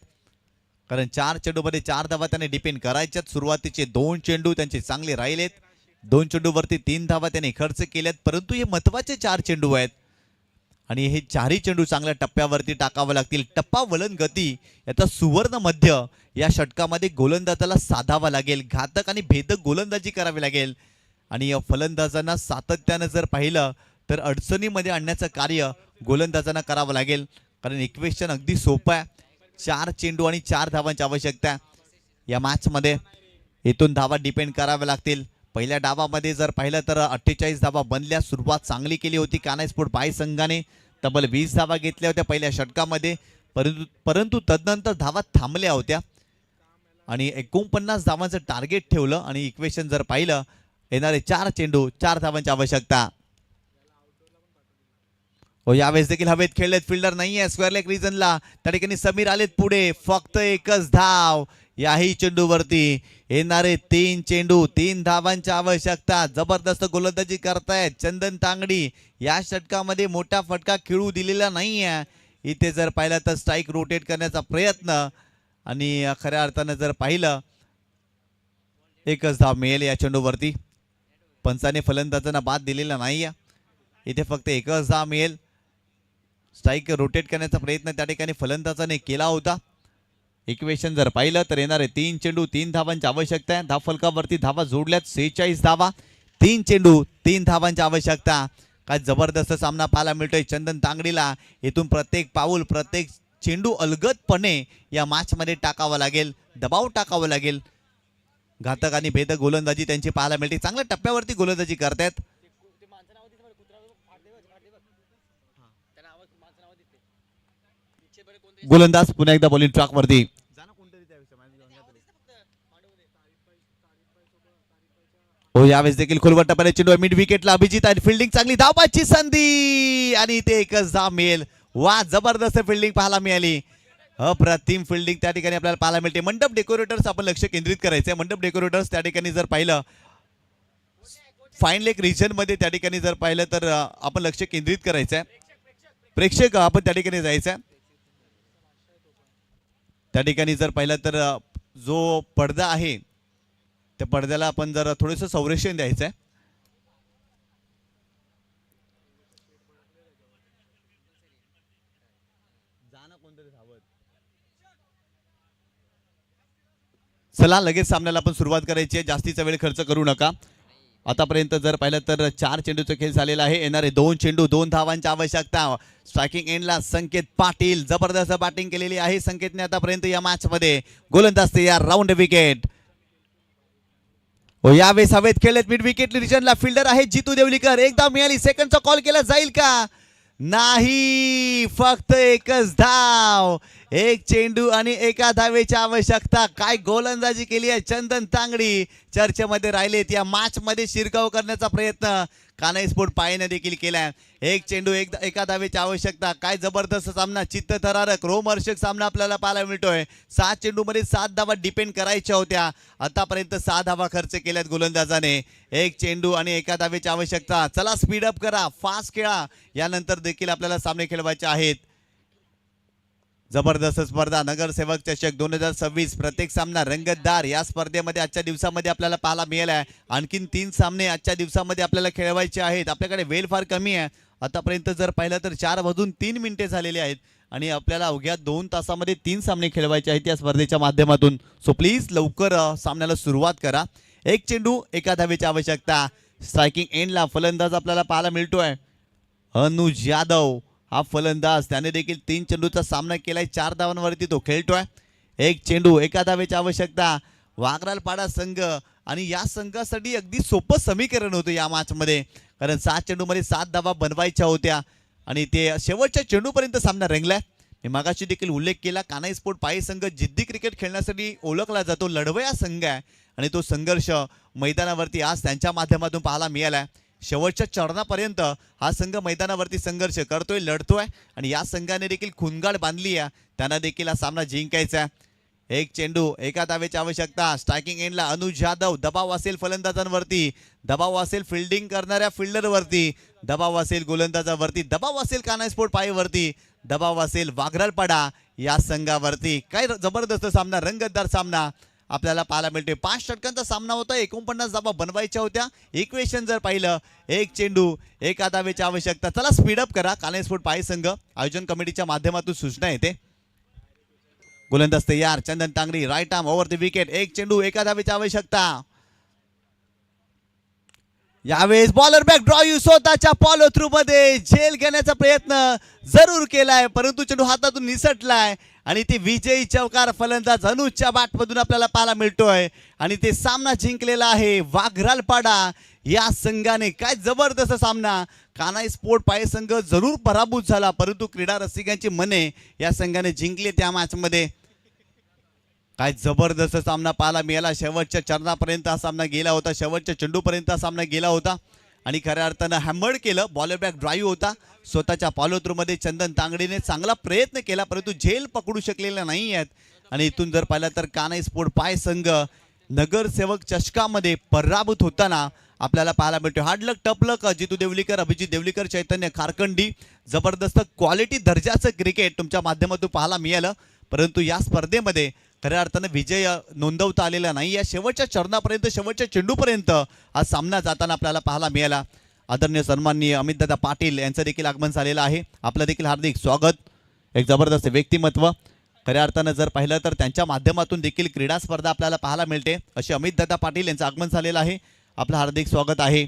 कारण 4 चेंडूमध्ये 4 धावा त्यांनी डिपेंड करायच्यात. सुरुवातीचे 2 चेंडू त्यांचे चांगले राहिलेत. 2 चेंडूवरती 3 धावा त्यांनी खर्च केल्यात, परंतु हे महत्वाचे 4 चेंडू आहेत आणि हे 4ही चेंडू चांगल्या टप्प्यावरती टाकावे लागतील. टप्पा वलन गती याचा सुवर्ण मध्य या षटकामध्ये गोलंदाजाला साधावा लागेल. घातक आणि भेदक गोलंदाजी करावी लागेल आणि या फलंदाजांना सातत्यानं जर पाहिलं तर अडचणीमध्ये आणण्याचं कार्य गोलंदाजांना करावं लागेल, कारण इक्वेशन अगदी सोपं आहे. 4 चेंडू आणि 4 धावांची आवश्यकता आहे या मॅचमध्ये. इथून धावा डिपेंड कराव्या लागतील. पहिल्या डावामध्ये जर पाहिलं तर 48 धावा बनल्या. सुरुवात चांगली केली होती कानाई स्पोर्ट पाय संघाने, तब्बल 20 धावा घेतल्या होत्या पहिल्या षटकामध्ये, परंतु तदनंतर धावा थांबल्या होत्या आणि 49 धावांचं टार्गेट ठेवलं आणि इक्वेशन जर पाहिलं येणारे 4 चेंडू 4 धावांची आवश्यकता. यावेळेस देखील हवेत खेळलेत, फिल्डर नाहीये स्क्वेअर लेग रिजनला, त्या ठिकाणी समीर आलेत पुढे, फक्त एकच धाव याही चेंडूवरती. येणारे 3 चेंडू 3 धावांची आवश्यकता. जबरदस्त गोलंदाजी करतायत चंदन तांगडी, या षटकामध्ये मोठा फटका खेळू दिलेला नाहीये. इथे जर पाहिलं तर स्ट्राईक रोटेट करण्याचा प्रयत्न आणि खऱ्या अर्थानं जर पाहिलं एकच धाव मिळेल या चेंडूवरती. पंचाने फलंदाजांना बाद दिलेला नाहीये, इथे फक्त एकच धाव मिळेल. स्ट्राईक रोटेट करण्याचा प्रयत्न त्या ठिकाणी फलंदाजाने केला होता. इक्वेशन जर पाहिलं तर येणारे 3 चेंडू 3 धावांची आवश्यकता आहे. धाव फलकावरती धावा जोडल्यात 46 धावा, 3 चेंडू 3 धावांची आवश्यकता. काय जबरदस्त सामना पाहायला मिळतोय चंदन तांगडीला. इथून प्रत्येक पाऊल प्रत्येक चेंडू अलगदपणे या मॅचमध्ये टाकावा लागेल, दबाव टाकावा लागेल. घातक आणि भेदक गोलंदाजी त्यांची पाहायला मिळते, चांगल्या टप्प्यावरती गोलंदाजी करतायत. गोलंदाज पुन्हा एकदा बॉलिंग ट्रॅक वरती. यावेळेस देखील खोलवर टप्प्याने चेंडू मिड विकेटला अभिजित आणि फिल्डिंग चांगली, धावाची संधी आणि ते एकच धाव मिळेल. वा, जबरदस्त फिल्डिंग पाहायला मिळाली, अप्रतिम फिल्डिंग त्या ठिकाणी आपल्याला पाहायला मिळते. मंडप डेकोरेटर्स आपण लक्ष केंद्रित करायचंय. मंडप डेकोरेटर्स त्या ठिकाणी जर पाहिलं फाईन लेग रिजन मध्ये त्या ठिकाणी जर पाहिलं तर आपण लक्ष केंद्रित करायचंय. प्रेक्षक आपण त्या ठिकाणी जायचंय. त्या ठिकाणी जर पाहिलं तर जो पडदा आहे त्या पडद्याला आपण जर थोडंसं संरक्षण द्यायचंय. चला लगेच सामन्याला आपण सुरुवात करायची आहे, जास्तीचा वेळ खर्च करू नका. आतापर्यंत जर पाहिलं तर 4 चेंडूचा खेळ झालेला आहे. येणारे 2 चेंडू 2 धावांची आवश्यकता. स्ट्रायकिंग एंडला संकेत पाटील, जबरदस्त बॅटिंग केलेली आहे संकेतने आतापर्यंत या मॅच मध्ये. गोलंदाज तयार, राऊंड विकेट. यावेळेस हवेत खेळलेत मिड विकेट रिजनला, फिल्डर आहे जितू देवलीकर. एकदा मिळाली, सेकंडचा कॉल केला जाईल का? नाही, फक्त एकच धाव. 1 चेंडू आणि 1 धावेची आवश्यकता. काय गोलंदाजी केली आहे चंदन तांगडी, चर्चेमध्ये राहिलेत. या मॅच मध्ये शिरकाव करण्याचा प्रयत्न कानाई स्पोर्ट पायने देखील केलाय. 1 चेंडू 1 धावेची आवश्यकता. काय जबरदस्त सामना, चित्तथरारक रोमहर्षक सामना आपल्याला पाहायला मिळतोय. 7 चेंडू मध्ये 7 धावा डिपेंड करायच्या होत्या, आतापर्यंत 6 धावा खर्च केल्यात गोलंदाजाने. 1 चेंडू आणि 1 धावेची आवश्यकता. चला स्पीडअप करा, फास्ट खेळा, यानंतर देखील आपल्याला सामने खेळवायचे आहेत. जबरदस्त स्पर्धा नगरसेवक चषक 2026, प्रत्येक सामना रंगतदार या स्पर्धेमध्ये आजच्या दिवसामध्ये आपल्याला पाहायला मिळालाय. आणखीन 3 सामने आजच्या दिवसामध्ये आपल्याला खेळवायचे आहेत. आपल्याकडे वेळ फार कमी आहे. आतापर्यंत जर पाहिलं तर 4:03 झालेले आहेत आणि आपल्याला अवघ्या 2 तासामध्ये 3 सामने खेळवायचे आहेत या स्पर्धेच्या माध्यमातून. सो प्लीज लवकर सामन्याला सुरुवात करा. 1 चेंडू 1 धावेची आवश्यकता. स्ट्रायकिंग एंडला फलंदाज आपल्याला पाहायला मिळतोय अनुज यादव. हा फलंदाज, त्याने देखील 3 चेंडूचा सामना केलाय, 4 धावांवरती तो खेळतोय. 1 चेंडू 1 धावेची आवश्यकता. वागरालपाडा संघ आणि या संघासाठी अगदी सोपं समीकरण होतं या मॅच मध्ये, कारण 7 चेंडूमध्ये 7 धावा बनवायच्या होत्या आणि ते शेवटच्या चेंडूपर्यंत सामना रंगलाय. मी मागाशी देखील उल्लेख केला, कानाई स्पोर्ट पाय संघ जिद्दी क्रिकेट खेळण्यासाठी ओळखला जातो, लढवया संघ आहे आणि तो संघर्ष मैदानावरती आज त्यांच्या माध्यमातून पाहायला मिळालाय. शेवटच्या चरणापर्यंत हा संघ मैदानावरती संघर्ष करतोय, लढतोय आणि या संघाने देखील खुणगाड बांधली आहे. त्यांना देखील हा सामना जिंकायचा आहे. 1 चेंडू 1 धावेची आवश्यकता. स्ट्रायकिंग एंडला अनुज यादव. दबाव असेल फलंदाजांवरती, दबाव असेल फिल्डिंग करणाऱ्या फिल्डरवरती, दबाव असेल गोलंदाजावरती, दबाव असेल कानाई स्पोर्ट पायवरती, दबाव असेल वागरालपाडा या संघावरती. काय जबरदस्त सामना, रंगतदार सामना आपल्याला पाहायला मिळते. 5 षटकांचा सामना होता, 49 धावा बनवायच्या होत्या. इक्वेशन जर पाहिलं 1 चेंडू 1 धावेची आवश्यकता. चला स्पीडअप करा. कानाई स्पोर्ट पाय संघ आयोजन कमिटीच्या माध्यमातून सूचना येते. गोलंदाज तयार, Chandan Tangdi, right arm over the wicket. 1 चेंडू 1 धावेची आवश्यकता. यावेळेस बॉलर बॅक ड्रॉ यू स्वतःच्या फॉलो थ्रू मध्ये झेल घेण्याचा प्रयत्न जरूर केलाय, परंतु चेंडू हातातून निसटलाय आणि ते विजयी चौकार फलंदाज अनुजच्या बॅटमधून आपल्याला पाहायला मिळतोय आणि ते सामना जिंकलेला आहे वाघरालपाडा या संघाने काय जबरदस्त सामना. कानाई स्पोर्ट पाय संघ जरूर पराभूत झाला, परंतु क्रीडा रसिकांची मने या संघाने जिंकले त्या मॅचमध्ये. काय जबरदस्त सामना पाहायला मिळाला. शेवटच्या चरणापर्यंत हा सामना गेला होता, शेवटच्या चेंडूपर्यंत हा सामना गेला होता आणि खऱ्या अर्थानं हॅमर्ड केलं. बॉलर बॅक ड्राईव्ह होता स्वतःच्या फॉलोथ्रूमध्ये. चंदन तांगडीने चांगला प्रयत्न केला, परंतु झेल पकडू शकलेला नाही आहेत. आणि इथून जर पाहिलं तर कानाई स्पोर्ट पाय संघ नगरसेवक चषकामध्ये पराभूत होताना आपल्याला पाहायला मिळतो. हार्डलक टपलक जितू देवलीकर, अभिजित देवलीकर, चैतन्य खारकंडी. जबरदस्त क्वालिटी दर्जाचं क्रिकेट तुमच्या माध्यमातून पाहायला मिळालं, परंतु या स्पर्धेमध्ये खऱ्या अर्थानं विजय नोंदवता आलेला नाही. या शेवटच्या चरणापर्यंत, शेवटच्या चेंडूपर्यंत हा सामना जाताना आपल्याला पाहायला मिळाला. आदरणीय सन्माननीय अमितदादा पाटील यांचं देखील आगमन झालेलं आहे. आपलं देखील हार्दिक स्वागत. एक जबरदस्त व्यक्तिमत्व. खऱ्या अर्थानं जर पाहिलं तर त्यांच्या माध्यमातून देखील क्रीडा स्पर्धा आपल्याला पाहायला मिळते. असे अमितदादा पाटील यांचं आगमन झालेलं आहे. आपलं हार्दिक स्वागत आहे.